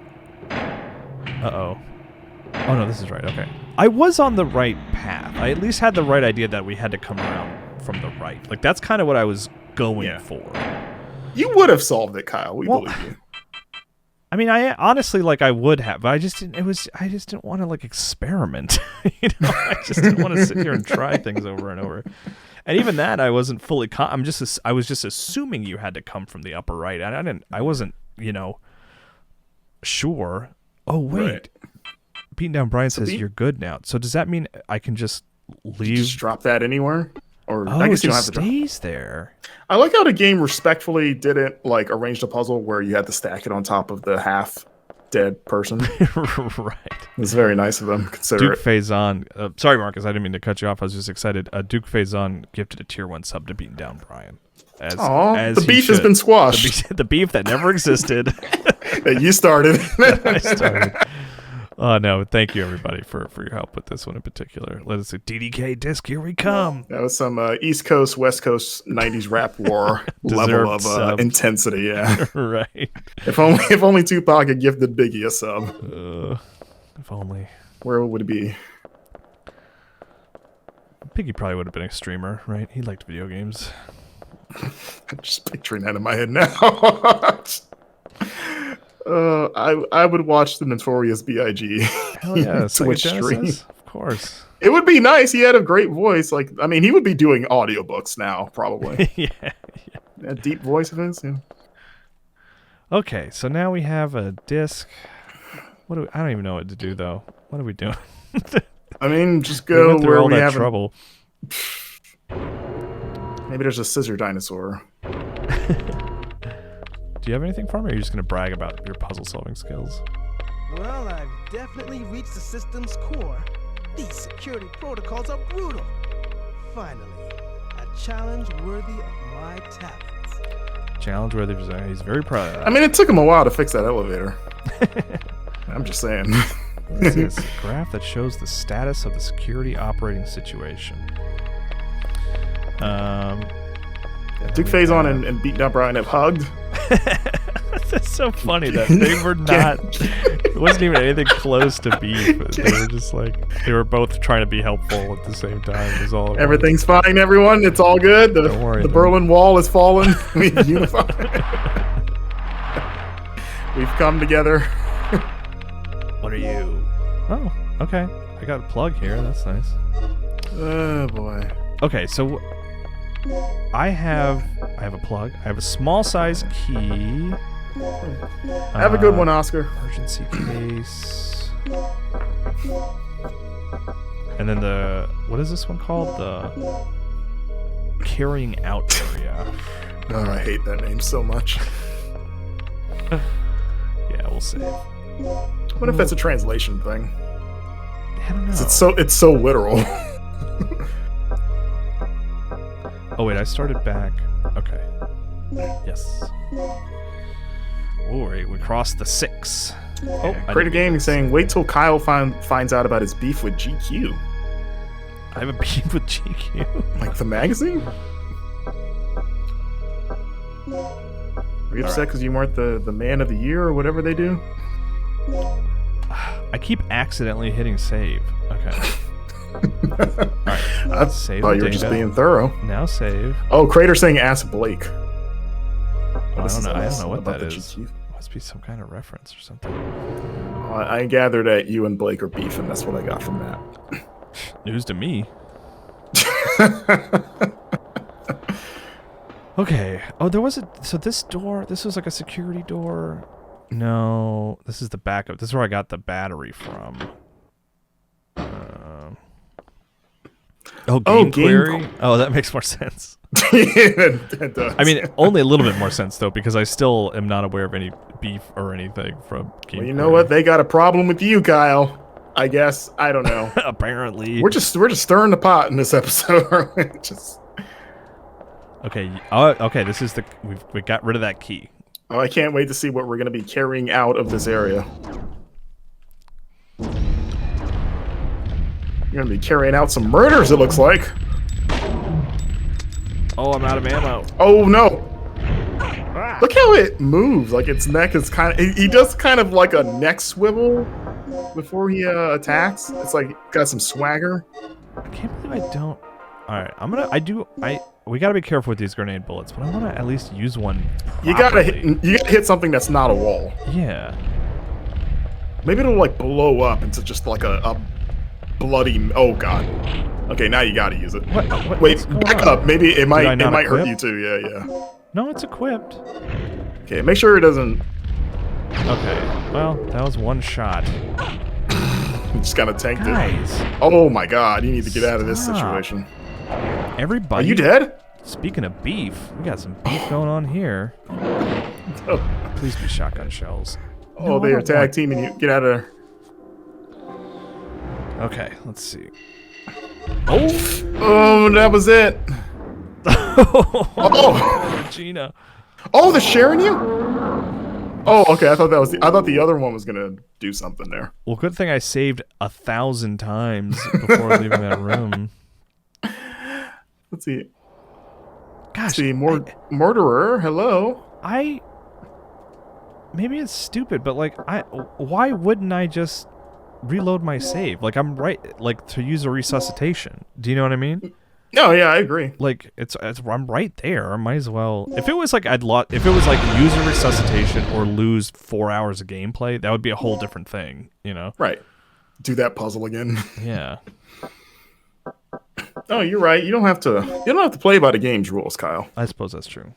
Oh, no, this is right. Okay. I was on the right path. I at least had the right idea that we had to come around from the right. Like, that's kind of what I was going for.
You would have solved it, Kyle. We believe you.
I mean, I honestly I would have, but I just didn't want to experiment. I just didn't want to sit here and try things over and over. And even that, I wasn't fully. I was just assuming you had to come from the upper right. I wasn't, sure. Oh wait,
Right.
Beating Down Brian says you're good now. So does that mean I can just leave?
Just drop that anywhere, or
Oh,
I guess
it
you don't have
just
to.
stays there.
I like how the game respectfully didn't arrange the puzzle where you had to stack it on top of the half dead person.
Right.
It's very nice of them. Consider
Duke
it.
Faison. Sorry, Marcus. I didn't mean to cut you off. I was just excited. Duke Faison gifted a tier 1 sub to Beating Down Brian.
Aw, the beef has been squashed.
The beef that never existed.
That you started.
I started. Oh, no. Thank you, everybody, for your help with this one in particular. Let us see. DDK disc, here we come.
That was some East Coast, West Coast 90s rap war level of
sub.
intensity, yeah.
Right.
If only Tupac had gifted Biggie a sub.
If only.
Where would it be?
Biggie probably would have been a streamer, right? He liked video games.
I'm just picturing that in my head now. I would watch the Notorious B.I.G.
Hell yeah.
Twitch
Sega
stream.
Genesis? Of course.
It would be nice. He had a great voice. He would be doing audiobooks now, probably.
Yeah.
That deep voice of his. Yeah.
Okay, so now we have a disc. I don't even know what to do, though. What are we doing?
Just
We
go
went through
where
all
we
that
have
trouble.
Maybe there's a scissor dinosaur.
Do you have anything for me, or are you just going to brag about your puzzle-solving skills?
Well, I've definitely reached the system's core. These security protocols are brutal. Finally, a challenge worthy of my talents.
Challenge worthy. He's very proud of that.
It took him a while to fix that elevator. I'm just saying.
This is a graph that shows the status of the security operating situation.
Duke Faison and Beat Down Brian have hugged.
That's so funny that they were not. It wasn't even anything close to beef. They were just they were both trying to be helpful at the same time. It was all.
Everything's fine, everyone. It's all good.
Don't worry,
the
though.
Berlin Wall has fallen. We've unified. We've come together.
What are you? Oh, okay. I got a plug here. That's nice.
Oh boy.
Okay, so I have a plug. I have a small size key.
Have a good one, Oscar.
Emergency case. And then what is this one called? The carrying out area.
Oh, I hate that name so much.
Yeah, we'll save.
What if that's a translation thing?
I don't know.
It's so literal.
Oh wait, I started back. Okay. Yes. Oh, wait, we crossed the 6. Oh,
Creator Gaming saying, wait till Kyle finds out about his beef with GQ.
I have a beef with GQ.
Like the magazine? Were you upset because you weren't the man of the year or whatever they do?
I keep accidentally hitting save. Okay. Alright.
I
Save
thought
the
you were just
data.
being thorough.
Now save.
Oh, Creator saying ask Blake.
I
This
don't
is
know. I
us
don't know what
about
that
the
is.
GQ.
Must be some kind of reference or something.
I gathered that you and Blake are beefing. That's what I got from that.
News to me. Okay. Oh, there was so this door, this was like a security door. No, this is the backup. This is where I got the battery from. Game query. Oh, that makes more sense.
It does.
I mean, only a little bit more sense though, because I still am not aware of any beef or anything from game.
Well, you know what? They got a problem with you, Kyle. I guess. I don't know.
Apparently.
We're just stirring the pot in this episode. Just.
Okay. Okay. This is we got rid of that key.
Oh, I can't wait to see what we're going to be carrying out of this area. You're going to be carrying out some murders, it looks like.
Oh, I'm out of ammo.
Oh, no. Look how it moves. Like, its neck is kind of... He does kind of like a neck swivel before he attacks. It's like got some swagger.
I can't believe I don't... Alright, we gotta be careful with these grenade bullets, but I wanna at least use one properly.
You gotta hit something that's not a wall.
Yeah.
Maybe it'll like blow up into just like a bloody. Oh god. Okay, now you gotta use it.
What
Wait, back up. Maybe it might hurt
equip?
you too. Yeah.
No, it's equipped.
Okay, make sure it doesn't.
Okay. Well, that was one shot.
Just kind of tanked
Guys.
it. Oh my god, you need to get out of this
Stop.
situation.
Everybody.
Are you dead?
Speaking of beef, we got some beef going on here. Please be shotgun shells.
Oh,
No, I
they're
don't
tag
want-
teaming you. Get out of there.
Okay, let's see.
Oh, that was it. Oh,
Regina.
oh, they're sharing you. Oh, okay. I thought the other one was gonna do something there.
Well, good thing I saved 1,000 times before leaving that room.
Let's see.
Gosh,
Let's see, murderer. Hello.
Maybe it's stupid, but like, why wouldn't I just reload my save? Like, I'm right, like to use a resuscitation. Do you know what I mean?
No, yeah, I agree.
Like, I'm right there. I might as well. If it was like if it was like use a resuscitation or lose 4 hours of gameplay, that would be a whole different thing. You know?
Right. Do that puzzle again.
Yeah.
Oh, you're right. You don't have to play by the game's rules, Kyle.
I suppose that's true.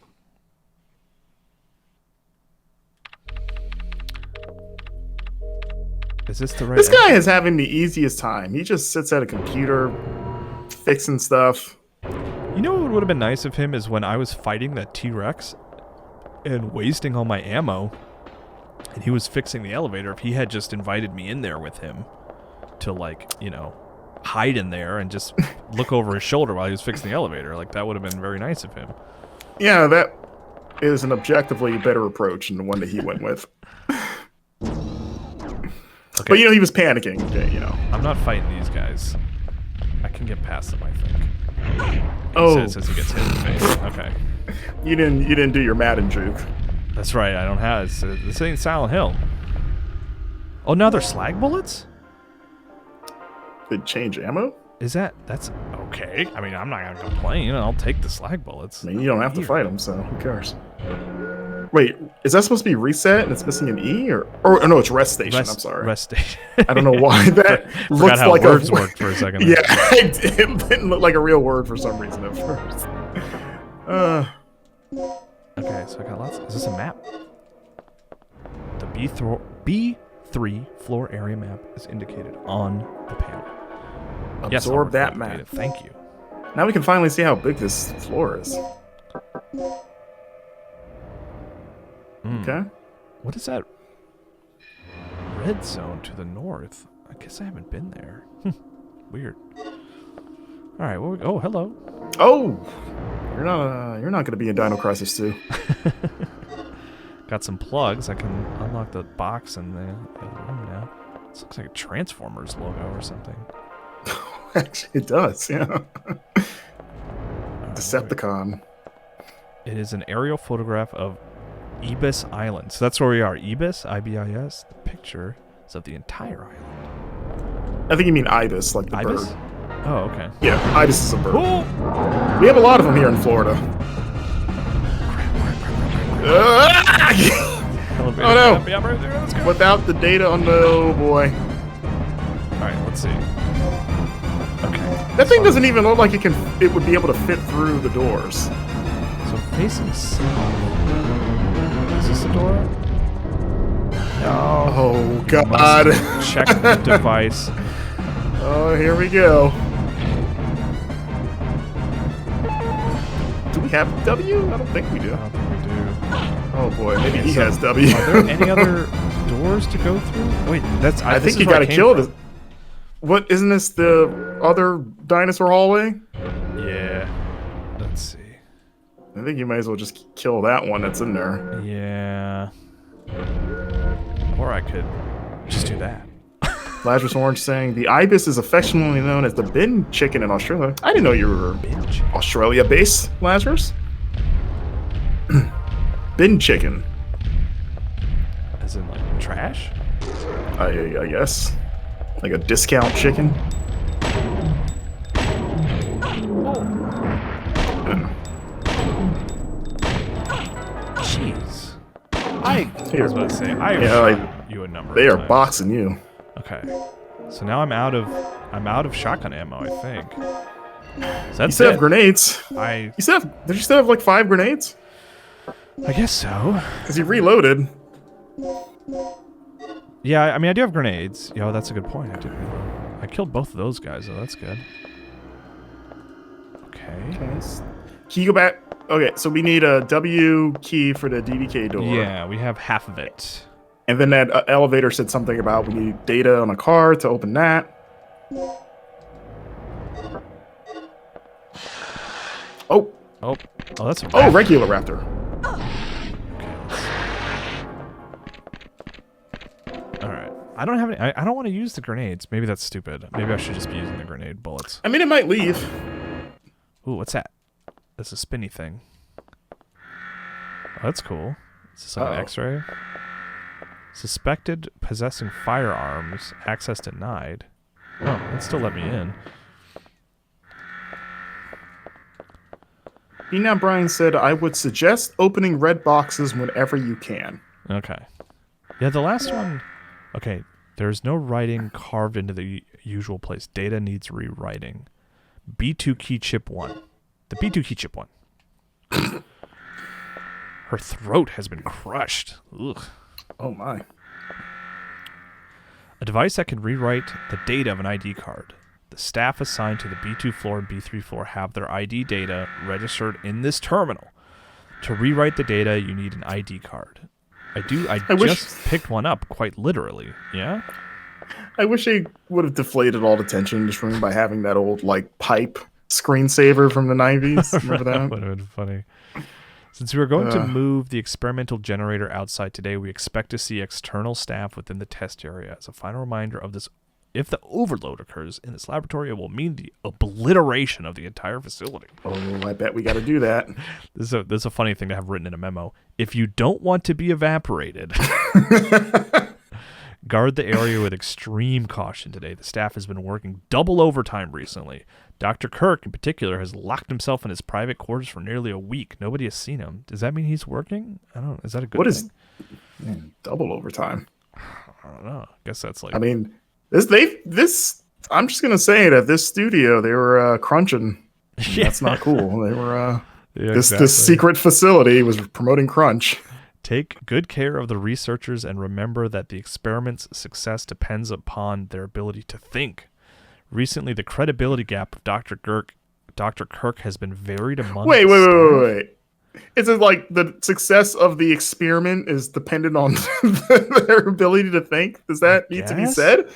Is this the right?
This guy is having the easiest time. He just sits at a computer, fixing stuff.
You know what would have been nice of him is when I was fighting that T-Rex and wasting all my ammo, and he was fixing the elevator. If he had just invited me in there with him to, like, you know, hide in there and just look over his shoulder while he was fixing the elevator, like, that would have been very nice of him.
Yeah, that is an objectively better approach than the one that he went with.
Okay.
But, you know, he was panicking, okay, you know.
I'm not fighting these guys. I can get past them, I think.
Oh.
Says he gets hit in the face. Okay.
You didn't do your Madden juke.
That's right, I don't have it. This ain't Silent Hill. Oh, now they're slag bullets?
Did change ammo?
That's okay. I mean, I'm not gonna complain. I'll take the slag bullets.
I mean, you don't have to fight them, so who cares? Wait, is that supposed to be reset and it's missing an E? Or no, it's rest station. I'm sorry.
Rest station.
I don't know why that looks
how
like
words
a
worked for a second.
Yeah, it didn't look like a real word for some reason at first.
Okay, so I got lots. Is this a map? The B3 floor area map is indicated on the panel.
Absorb that
activated.
map.
Thank you.
Now we can finally see how big this floor is. Okay.
What is that red zone to the north? I guess I haven't been there. Weird. All right. Oh, hello.
Oh, you're not gonna be in Dino Crisis 2.
Got some plugs. I can unlock the box in the room now. This looks like a Transformers logo or something.
Actually, it does. Yeah. Decepticon.
It is an aerial photograph of Ibis Island. So that's where we are. Ibis, I-B-I-S. The picture is of the entire island.
I think you mean ibis, like the
Ibis?
bird.
Oh, okay.
Yeah, ibis is a bird.
Oh!
We have a lot of them here in Florida. Oh no!
Yeah, right there. Let's go.
Without the data on the... Oh boy.
Alright, let's see. Okay.
That thing doesn't even look like it would be able to fit through the doors.
So facing south. Is this the door? No.
Oh god.
Check the device.
Oh, here we go. Do we have W? I don't think we do.
I don't think we do.
Oh boy, maybe he
so
has W.
Are there any other doors to go through? Wait, that's.
I think you gotta kill this. What, isn't this the other dinosaur hallway?
Yeah. Let's see.
I think you might as well just kill that one that's in there.
Yeah. Or I could just do that.
Lazarus Orange saying, the ibis is affectionately known as the bin chicken in Australia. I didn't know you were Australia-based, Lazarus. Bin chicken.
As in, like, trash?
I guess. Like a discount chicken.
I was about to say, I have
Yeah,
shot
like,
you a number
They
of
are
times.
boxing you.
Okay. So now I'm out of shotgun ammo, I think. So
You
that's
still
it.
have grenades.
I
Did you still have like 5 grenades?
guess so.
Because you reloaded.
Yeah, I mean, I do have grenades. Yo, that's a good point. I did reload. I killed both of those guys, though. That's good. Okay.
Can you go back? Okay, so we need a W key for the DDK door.
Yeah, we have half of it.
And then that elevator said something about we need data on a card to open that. Oh,
Oh, that's a
oh, regular raptor.
All right. I don't have any. I don't want to use the grenades. Maybe that's stupid. Maybe I should just be using the grenade bullets.
I mean, it might leave.
Ooh, what's that? That's a spinny thing. Oh, that's cool. Is this like an
Uh-oh.
X-ray? Suspected possessing firearms. Access denied. Oh, it still let me in.
Ina Bryan said, I would suggest opening red boxes whenever you can.
Okay. Yeah, the last one. Okay, there's no writing carved into the usual place. Data needs rewriting. B2 key chip 1. The B2 key chip 1. Her throat has been crushed. Ugh.
Oh my.
A device that can rewrite the data of an ID card. The staff assigned to the B2 floor and B3 floor have their ID data registered in this terminal. To rewrite the data, you need an ID card. I just picked one up, quite literally. Yeah?
I wish they would have deflated all the tension in this room by having that old, like, pipe screensaver from the 90s. Remember
That
that?
would have been funny. Since we are going to move the experimental generator outside today, we expect to see external staff within the test area. As a final reminder of this, if the overload occurs in this laboratory, it will mean the obliteration of the entire facility.
Oh, I bet we got to do that.
This is a funny thing to have written in a memo. If you don't want to be evaporated, guard the area with extreme caution today. The staff has been working double overtime recently. Dr. Kirk, in particular, has locked himself in his private quarters for nearly a week. Nobody has seen him. Does that mean he's working? I don't know. Is that a good
What
thing?
is double overtime?
I don't know. I guess that's like...
I mean, I'm just gonna say that this studio, they were crunching.
Yeah.
That's not cool. They were
Yeah,
this
exactly.
secret facility was promoting crunch.
Take good care of the researchers and remember that the experiment's success depends upon their ability to think. Recently, the credibility gap of Dr. Kirk has been varied among
Wait. Is it like the success of the experiment is dependent on their ability to think? Does that need to be
guess?
said?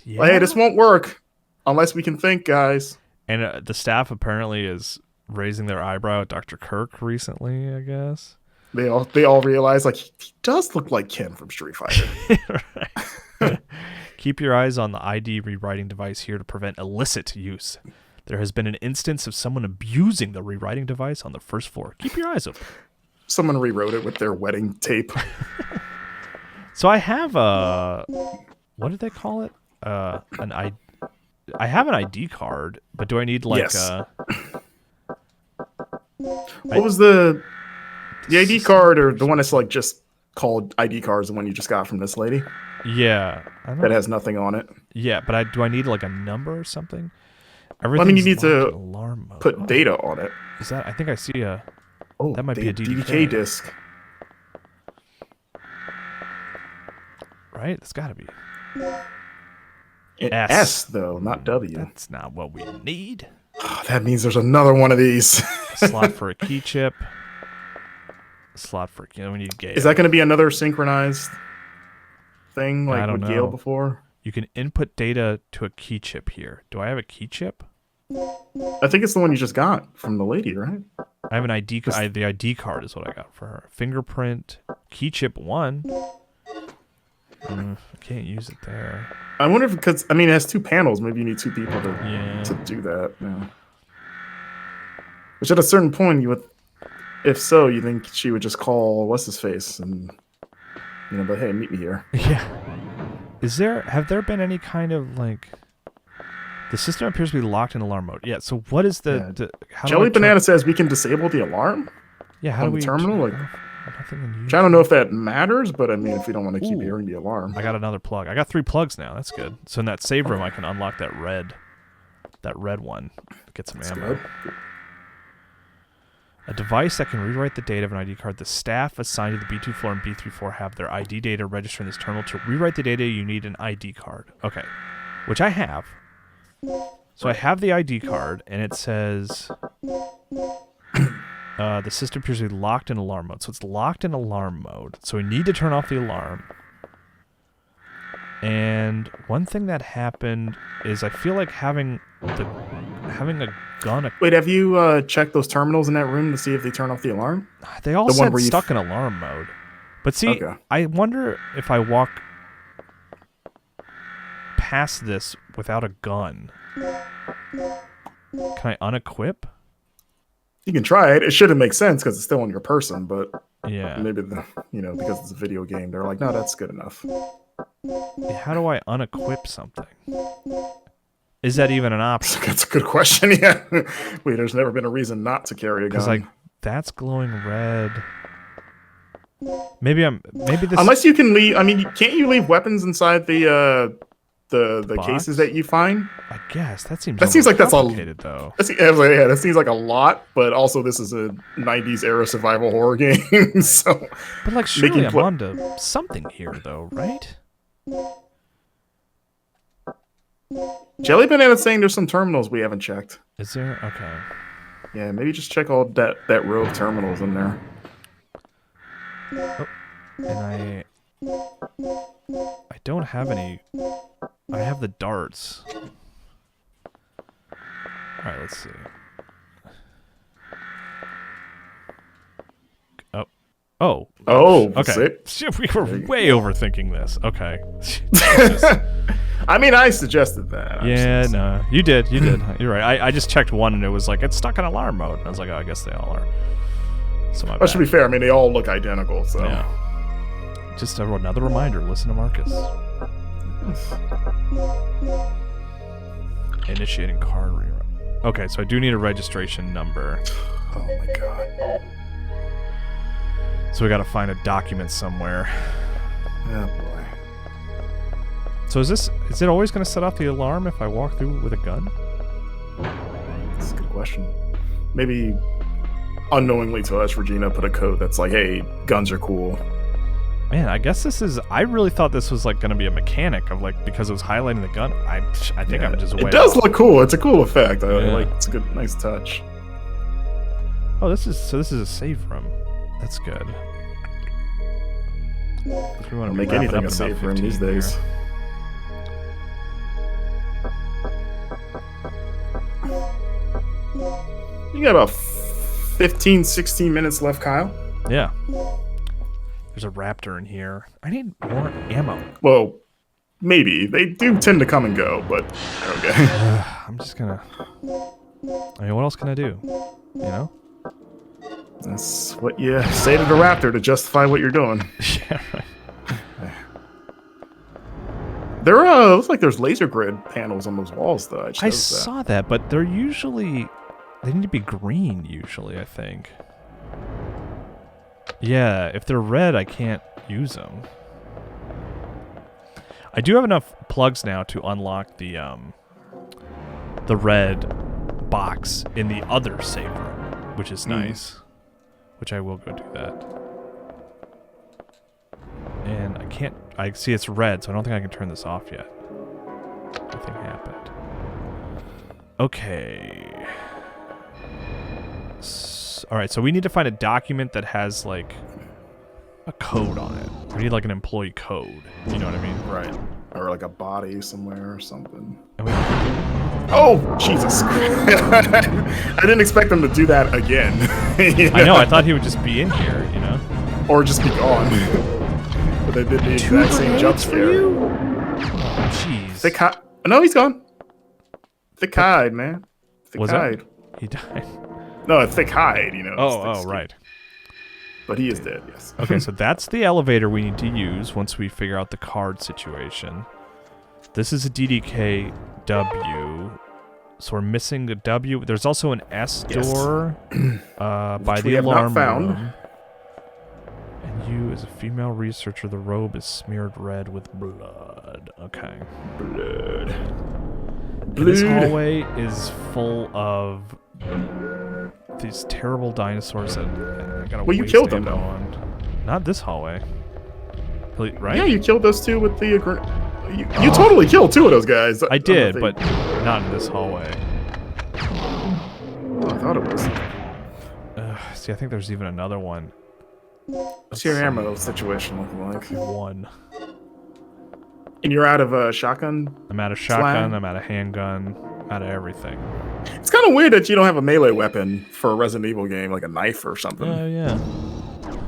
Yeah.
Like, hey, this won't work unless we can think, guys.
And the staff apparently is raising their eyebrow at Dr. Kirk recently, I guess.
They all realize, like, he does look like Ken from Street Fighter.
Right. Keep your eyes on the ID rewriting device here to prevent illicit use. There has been an instance of someone abusing the rewriting device on the first floor. Keep your eyes open.
Someone rewrote it with their wedding tape.
So I have what did they call it? I have an ID card, but do I need like
Yes. What was the ID card, or the one that's like just called ID cards, the one you just got from this lady
Yeah, I don't,
that has nothing on it?
yeah, but do I need like a number or something?
I mean, you
Everything's
need
locked
to
in alarm mode.
put
Oh,
data on it.
Is that? I think I see a.
Oh,
That might be a
DDK
DDK.
disc.
Right, it's got to be.
S. S though, not W.
That's not what we need.
Oh, that means there's another one of these.
A slot for a key chip. A slot for we need Gale.
Is that going to be another synchronized thing
I
like
don't
with Gale
know.
before?
You can input data to a key chip here. Do I have a key chip?
I think it's the one you just got from the lady, right?
I have an ID. The ID card is what I got for her. Fingerprint, key chip 1. I can't use it there.
I wonder if, because I mean, it has 2 panels. Maybe you need 2 people
Yeah.
to do that. Yeah. Which at a certain point, you would, if so, you think she would just call what's his face and but hey, meet me here.
Yeah. Have there been any kind of like? The system appears to be locked in alarm mode. Yeah. So what is how do
Jelly
I
Banana says we can disable the alarm.
Yeah. How
on
do we
the terminal? Like,
Nothing unusual.
Which I don't know if that matters, but I mean, if you don't want to keep hearing the alarm.
I got another plug. I got 3 plugs now. That's good. So in that save room, I can unlock that red one. Get some ammo.
Good.
A device that can rewrite the data of an ID card. The staff assigned to the B2 floor and B3 floor have their ID data registered in this terminal. To rewrite the data, you need an ID card. Okay. Which I have. So I have the ID card, and it says... the system appears to be locked in alarm mode. So it's locked in alarm mode. So we need to turn off the alarm. And one thing that happened is I feel like having a gun...
Wait, have you checked those terminals in that room to see if they turn off the alarm?
They all said stuck in alarm mode. But see,
okay.
I wonder if I walk past this without a gun. Can I unequip?
You can try it. It shouldn't make sense because it's still on your person, but
yeah,
maybe because it's a video game, they're like, no, that's good enough.
How do I unequip something? Is that even an option?
That's a good question. Yeah. Wait, there's never been a reason not to carry a gun.
Because that's glowing red. Maybe this.
Unless you can leave. I mean, can't you leave weapons inside the cases that you find?
I guess that seems
like that's all
complicated though.
That seems like a lot, but also this is a 90s era survival horror game, so.
But like, surely I'm onto something here, though, right?
Jelly Banana saying there's some terminals we haven't checked.
Is there? Okay.
Yeah, maybe just check all that row of terminals in there.
Oh, and I don't have any. I have the darts. All right, let's see. Oh. Okay. We were way overthinking this. Okay.
I mean, I suggested that.
Yeah, no, you did. You're right. I just checked one and it was like it's stuck in alarm mode. And I was like, oh, I guess they all are. So my bad.
To be fair, I mean they all look identical. So
yeah. Just another reminder. Listen to Marcus. Initiating card rewrite. Okay, so I do need a registration number.
Oh my god.
So we got to find a document somewhere.
Oh boy.
So is it always going to set off the alarm if I walk through with a gun?
That's a good question. Maybe unknowingly to us, Regina put a code that's like, hey, guns are cool.
Man, I guess I really thought this was like going to be a mechanic of like, because it was highlighting the gun. I think I'm just way
It does
off.
look cool. It's a cool effect. I like it's a good, nice touch.
Oh, this is a save room. That's good. We want to
make anything a safe room these days. You got about 15, 16 minutes left, Kyle.
Yeah. There's a raptor in here. I need more ammo.
Well, maybe. They do tend to come and go, but okay.
I'm just gonna... I mean, what else can I do? You know?
That's what you say to the raptor to justify what you're doing.
Yeah, right.
There looks like there's laser grid panels on those walls, though.
I saw that, but they're usually... They need to be green, usually, I think. Yeah, if they're red, I can't use them. I do have enough plugs now to unlock the red box in the other save room, which is nice. Which I will go do that. And I can't... I see it's red, so I don't think I can turn this off yet. Nothing happened. Okay. Alright, so we need to find a document that has, like, a code on it. We need, like, an employee code. You know what I mean?
Right. Or, like, a body somewhere or something. Oh, Jesus. I didn't expect them to do that again.
You know? I know, I thought he would just be in here, you know?
Or just be gone. But they did the exact same jump scare.
Oh, jeez.
No, he's gone. Thick hide, man. Thick hide.
He died.
No, a thick hide, you know.
Oh, right.
But he is dead, yes.
Okay, so that's the elevator we need to use once we figure out the card situation. This is a DDKW. So we're missing the W. There's also an S door by the alarm room. you is a female researcher. The robe is smeared red with blood. Okay.
Blood.
This hallway is full of these terrible dinosaurs that I gotta
Well, you
waste
killed them,
ammo
though.
on. Not this hallway. Right?
Yeah, you killed those two with the... You totally killed two of those guys.
I did, but not in this hallway.
I thought it was.
See, I think there's even another one.
What's your ammo situation looking like?
One.
And you're out of a shotgun?
I'm out of shotgun, I'm out of handgun, out of everything.
It's kind of weird that you don't have a melee weapon for a Resident Evil game, like a knife or something.
Yeah.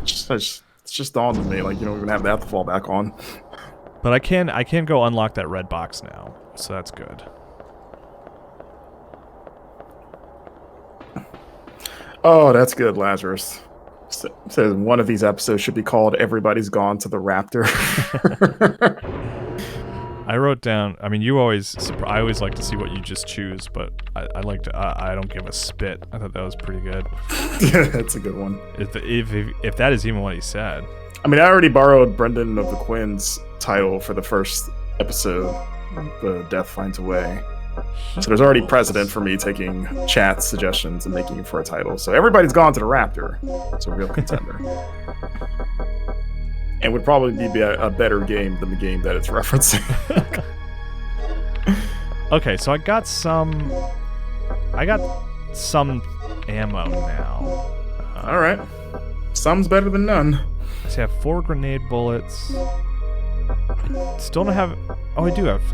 It's just dawned on me, like you don't even have that to fall back on.
But I can go unlock that red box now, so that's good.
Oh, that's good, Lazarus. Says one of these episodes should be called "Everybody's Gone to the Raptor."
I wrote down. I mean, I always like to see what you just choose, but I like to. I don't give a spit. I thought that was pretty good.
Yeah, that's a good one.
If that is even what he said.
I mean, I already borrowed Brendan of the Quinn's title for the first episode, "The Death Finds a Way." So there's already precedent for me taking chat suggestions and making it for a title. So Everybody's Gone to the Raptor. It's a real contender. And would probably be a better game than the game that it's referencing.
Okay, so I got some ammo now.
All right. Some's better than none.
So I have 4 grenade bullets. Still don't have... Oh,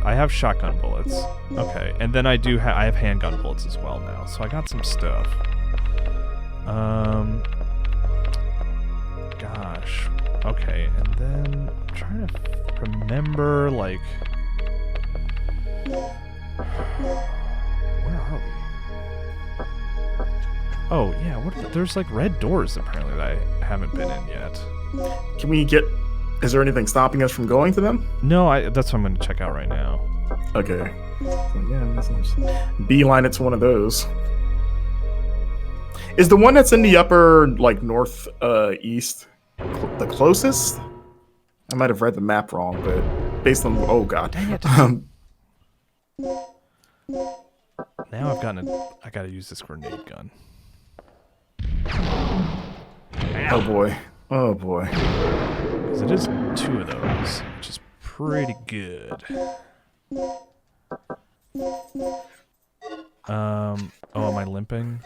I have shotgun bullets. Okay, and then I have handgun bullets as well now. So I got some stuff. Gosh. Okay, and then I'm trying to remember, like... Where are we? Oh, yeah, there's like red doors apparently that I haven't been in yet.
Can we get... Is there anything stopping us from going to them?
No, that's what I'm going to check out right now.
Okay. So, yeah, beeline it to one of those. Is the one that's in the upper, like, north east the closest? I might have read the map wrong, but based on... Oh, God.
Dang it. Now I gotta use this grenade gun.
Oh, boy. Oh, boy.
Because it is 2 of those, which is pretty good. Oh, am I limping?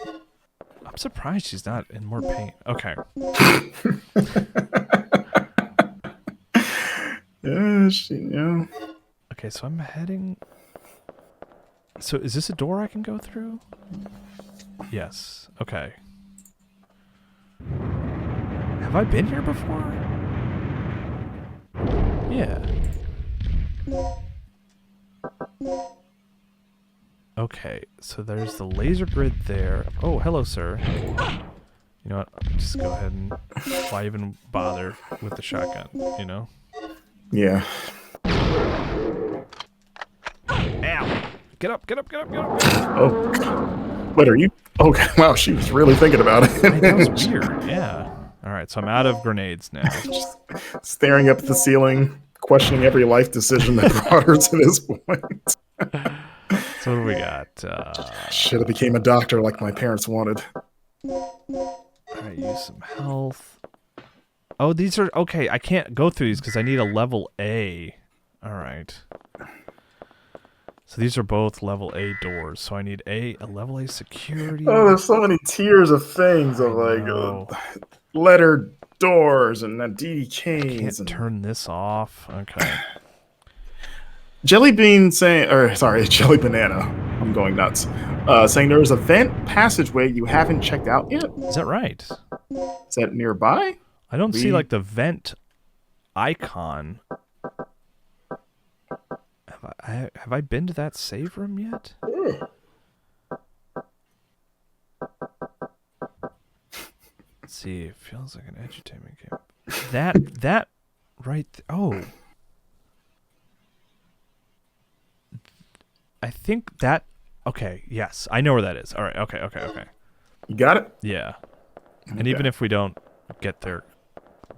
I'm surprised she's not in more pain. Okay.
Yeah.
Okay, so I'm heading... So is this a door I can go through? Yes. Okay. Have I been here before? Yeah. Okay, so there's the laser grid there. Oh, hello, sir. You know what? Just go ahead and... Why even bother with the shotgun, you know?
Yeah.
Ow! Get up, get up, get up, get up!
Oh, God. Wait, are you... Oh, wow, she was really thinking about it.
That was weird, yeah. Alright, so I'm out of grenades now.
Just staring up at the ceiling, questioning every life decision that brought her to this point.
So what do we got?
Should have became a doctor like my parents wanted.
Alright, use some health. Oh, these are... Okay, I can't go through these because I need a level A. Alright. So these are both level A doors. So I need a level A security.
Oh, there's so many tiers of things of like letter doors and then DDKs.
Can't turn this off. Okay.
Jelly Bean saying, or sorry, Jelly Banana. I'm going nuts. Saying there's a vent passageway you haven't checked out yet.
Is that right?
Is that nearby?
I don't see like the vent icon. Have I been to that save room yet? Let's see. It feels like an edutainment game. That right. Oh. I think that. Okay. Yes, I know where that is. All right. Okay.
You got it?
Yeah.
Okay.
And even if we don't get there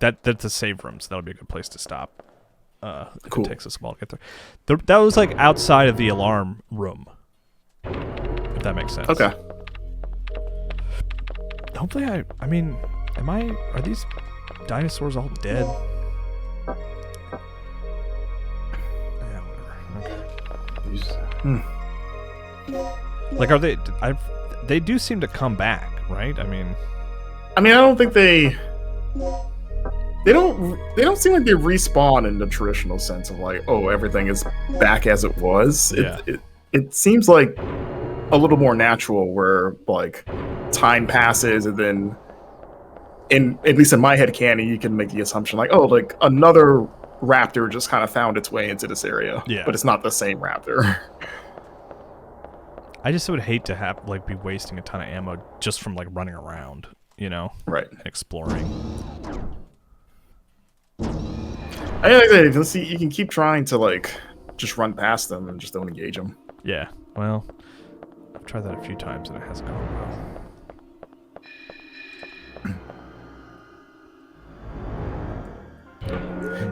that's a save room, so that'll be a good place to stop.
Cool.
It takes us a while to get there. That was like outside of the alarm room. If that makes sense.
Okay.
Hopefully are these dinosaurs all dead? Yeah, whatever. Okay. Like, are they? They do seem to come back, right? I mean,
I don't think they don't seem like they respawn in the traditional sense of like, oh, everything is back as it was.
Yeah.
It seems like a little more natural where like time passes and then at least in my head canon, you can make the assumption like, oh, like another raptor just kind of found its way into this area.
Yeah.
But it's not the same raptor.
I just would hate to have like be wasting a ton of ammo just from like running around, you know?
Right.
And exploring.
I like that. Let's see, you can keep trying to like just run past them and just don't engage them.
Yeah. Well, I've tried that a few times and it hasn't gone well.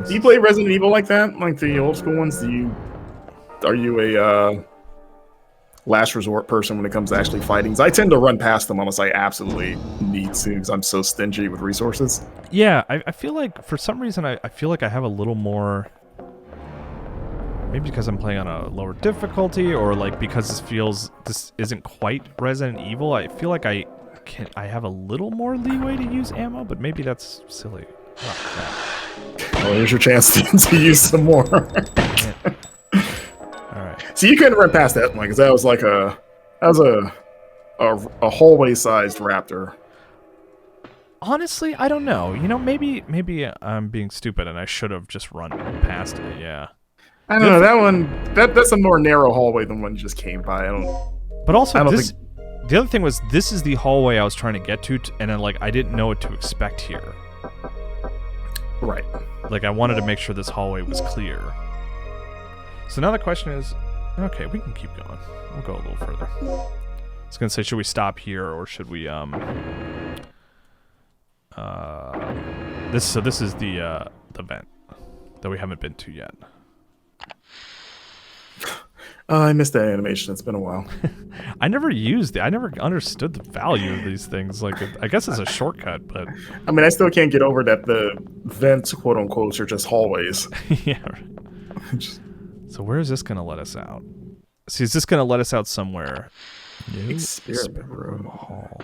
Do you play Resident Evil like that? Like the old school ones? Are you a last resort person when it comes to actually fighting? 'Cause I tend to run past them unless I absolutely need to because I'm so stingy with resources.
Yeah, I feel like for some reason I feel like I have a little more, maybe because I'm playing on a lower difficulty or like because this isn't quite Resident Evil. I feel like I have a little more leeway to use ammo, but maybe that's silly. Oh, crap.
Well, here's your chance to use some more.
Alright.
So you couldn't run past that one because that was like a hallway-sized raptor.
Honestly, I don't know. You know, maybe I'm being stupid and I should have just run past it. Yeah.
I don't know. That one that's a more narrow hallway than one you just came by.
But also,
think...
the other thing was this is the hallway I was trying to get to, and then like I didn't know what to expect here.
Right.
Like I wanted to make sure this hallway was clear. So now the question is, okay, we can keep going. We'll go a little further. I was gonna say, should we stop here or should we this is the vent that we haven't been to yet.
I missed that animation. It's been a while.
I never understood the value of these things. Like, I guess it's a shortcut, but
I still can't get over that the vents, quote unquote, are just hallways.
yeah. So where is this gonna let us out? See, is this gonna let us out somewhere?
Experiment room
hall.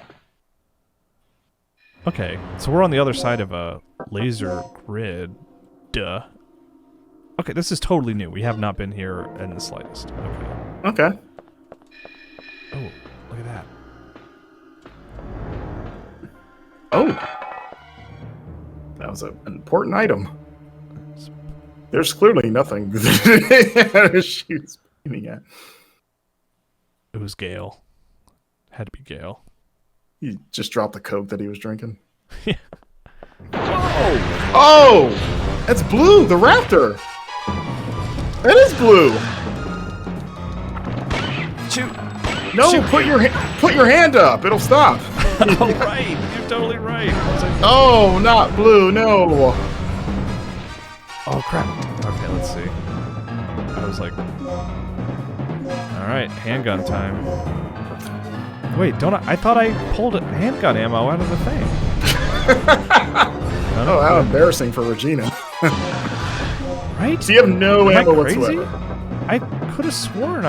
Okay, so we're on the other side of a laser grid. Duh. Okay, this is totally new. We have not been here in the slightest.
Okay.
Oh, look at that.
Oh. That was an important item. There's clearly nothing she was pointing at.
It was Gale. Had to be Gale.
He just dropped the Coke that he was drinking.
Yeah.
Oh! That's Blue, the raptor! That is Blue!
Shoot!
No,
Shoot.
put your hand up. It'll stop.
Oh, right. You're totally right.
Oh, not Blue. No.
Oh, crap. Okay, let's see. I was like... Alright, handgun time. Wait, I thought I pulled handgun ammo out of the thing.
Oh, how embarrassing for Regina.
Right?
So you have no
Am
ammo
I crazy?
whatsoever.
I could have sworn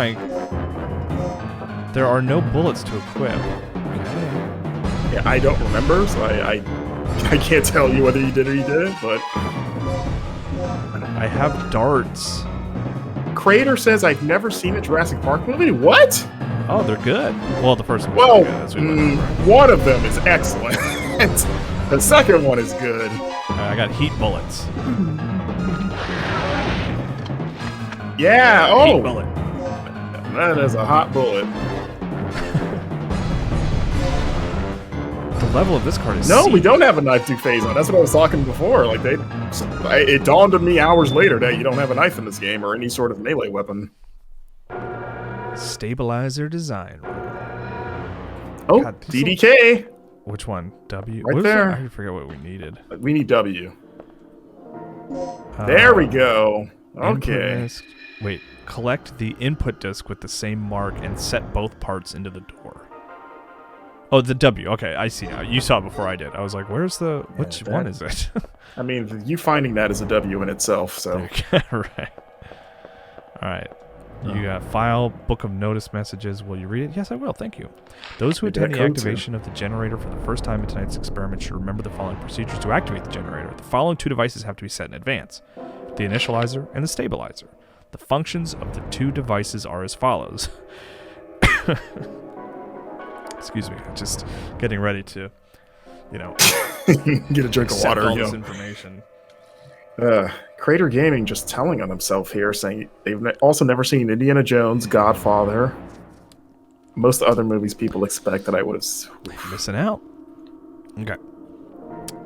there are no bullets to equip. Okay.
Yeah, I don't remember, so I can't tell you whether you did or you didn't, but...
I have darts.
Crater says, I've never seen a Jurassic Park movie. What?
Oh, they're good. Well, the first one was
Well,
good, as we went over.
one of them is excellent. The second one is good.
I got heat bullets.
Yeah,
Heat
oh!
bullet.
That is a hot bullet.
The level of this card is
No,
C.
we don't have a knife to phase on. That's what I was talking before. Like it dawned on me hours later that you don't have a knife in this game or any sort of melee weapon.
Stabilizer design.
Oh, DDK.
Which one? W?
Right
What was
there.
that? I forget what we needed.
We need W. There we go.
Input
Okay.
disc. Wait, collect the input disc with the same mark and set both parts into the door. Oh, the W. Okay, I see now. You saw it before I did. I was like, where's the... which one is it?
I mean, you finding that is a W in itself, so...
Right. Alright. You got file, book of notice messages. Will you read it? Yes, I will. Thank you. Those who attend the activation of the generator for the first time in tonight's experiment should remember the following procedures to activate the generator. The following two devices have to be set in advance. The initializer and the stabilizer. The functions of the two devices are as follows. Excuse me. Just getting ready to,
get a drink of water.
all this information.
Crater Gaming just telling on himself here, saying they've also never seen Indiana Jones, Godfather. Most other movies people expect that I would have...
Missing out. Okay.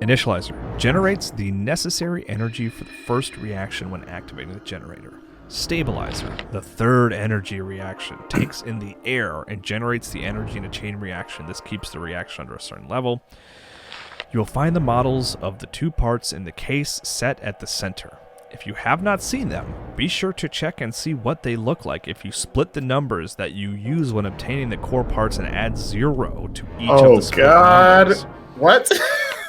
Initializer. Generates the necessary energy for the first reaction when activating the generator. Stabilizer. The third energy reaction. Takes in the air and generates the energy in a chain reaction. This keeps the reaction under a certain level. You will find the models of the two parts in the case set at the center. If you have not seen them, be sure to check and see what they look like if you split the numbers that you use when obtaining the core parts and add 0 to each of the split numbers.
What?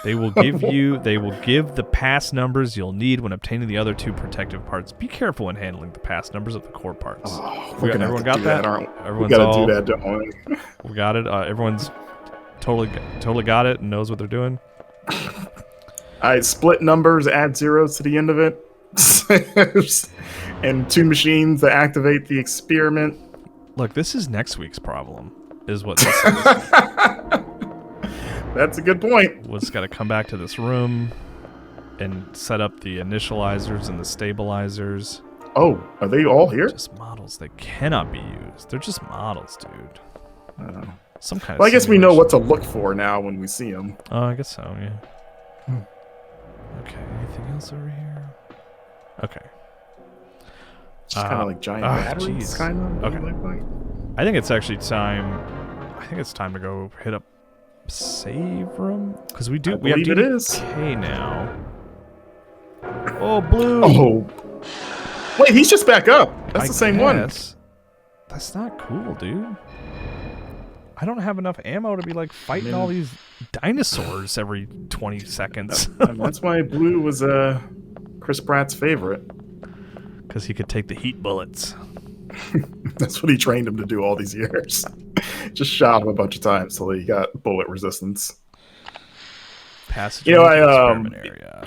They will give the pass numbers you'll need when obtaining the other two protective parts. Be careful when handling the pass numbers of the core parts.
Everyone got that?
Everyone's
we gotta do that, don't we?
We got it. Everyone's totally got it and knows what they're doing.
I split numbers, add zeros to the end of it, and two machines that activate the experiment.
Look, this is next week's problem, is what this is.
That's a good point.
We'll just got to come back to this room and set up the initializers and the stabilizers.
Oh, are they all here?
Just models. They cannot be used. They're just models, dude. Some kind of...
Well, I guess we know what to look for now when we see them.
Oh, I guess so, yeah. Okay, anything else over here? Okay.
It's kind of like giant batteries, kind of.
Okay.
Like.
I think it's actually time... I think it's time to go hit up save room? Because we have DK now. Oh, blue!
Oh. Wait, he's just back up. That's the same one.
That's not cool, dude. I don't have enough ammo to be like fighting all these dinosaurs every 20 seconds.
That's why blue was Chris Pratt's favorite.
Because he could take the heat bullets.
That's what he trained him to do all these years. Just shot him a bunch of times till he got bullet resistance.
Passage
you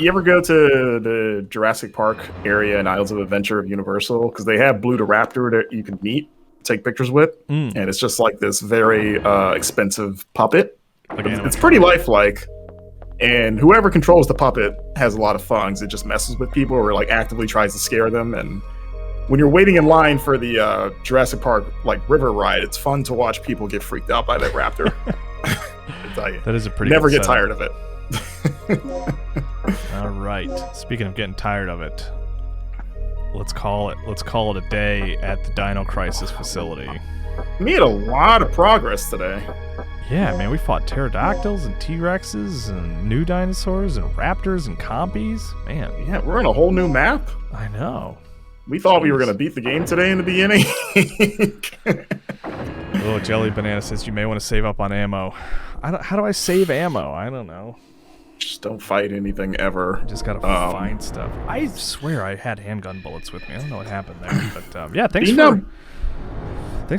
ever go to the Jurassic Park area in Isles of Adventure of Universal? Because they have Blue the Raptor that you can meet, take pictures with, and it's just like this very expensive puppet. It's pretty lifelike, and whoever controls the puppet has a lot of fun. It just messes with people or like actively tries to scare them. And when you're waiting in line for the Jurassic Park river ride, it's fun to watch people get freaked out by that raptor. I tell you,
that is a pretty
never
good
get tired of it.
All right. Speaking of getting tired of it, let's call it a day at the Dino Crisis facility.
We made a lot of progress today.
Yeah, man, we fought pterodactyls and T-Rexes and new dinosaurs and raptors and compies. Man.
Yeah, we're on a whole new map.
I know.
We thought we were going to beat the game today in the beginning.
Oh, Jelly Banana says you may want to save up on ammo. How do I save ammo? I don't know.
Just don't fight anything ever.
Just gotta find stuff. I swear I had handgun bullets with me. I don't know what happened there, but yeah, thanks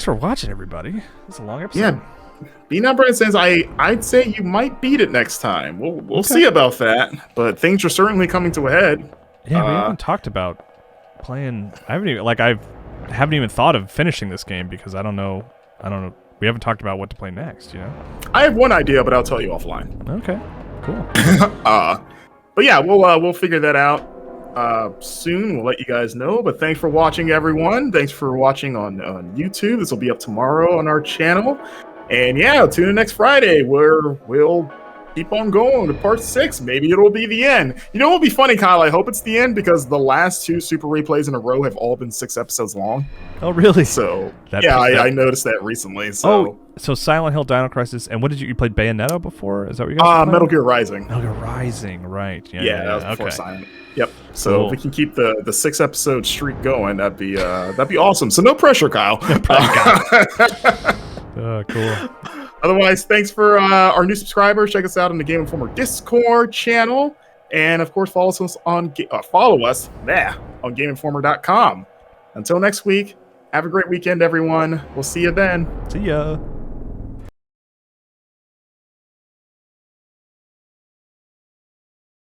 for watching, everybody. It's a long episode.
Yeah, B-Number says I'd say you might beat it next time. We'll see about that, but things are certainly coming to a head.
Yeah, we haven't talked about playing. I haven't even thought of finishing this game because I don't know. We haven't talked about what to play next. You know.
I have one idea, but I'll tell you offline.
Okay. Cool.
But yeah, we'll figure that out soon. We'll let you guys know. But thanks for watching, everyone. Thanks for watching on YouTube. This will be up tomorrow on our channel. And yeah, tune in next Friday where we'll keep on going to part 6. Maybe it'll be the end. You know what will be funny, Kyle? I hope it's the end because the last 2 Super replays in a row have all been 6 episodes long.
Oh, really?
So I noticed that recently. So.
So Silent Hill, Dino Crisis, and what did you played Bayonetta before? Is that what you guys?
Metal Gear Rising.
Metal Gear Rising, right?
Yeah, that was before Silent. Yep. So
cool.
if we can keep the 6-episode streak going, that'd be awesome. So no pressure, Kyle.
Cool.
Otherwise, thanks for our new subscribers. Check us out on the Game Informer Discord channel, and of course, follow us on GameInformer.com. Until next week, have a great weekend, everyone. We'll see you then.
See ya.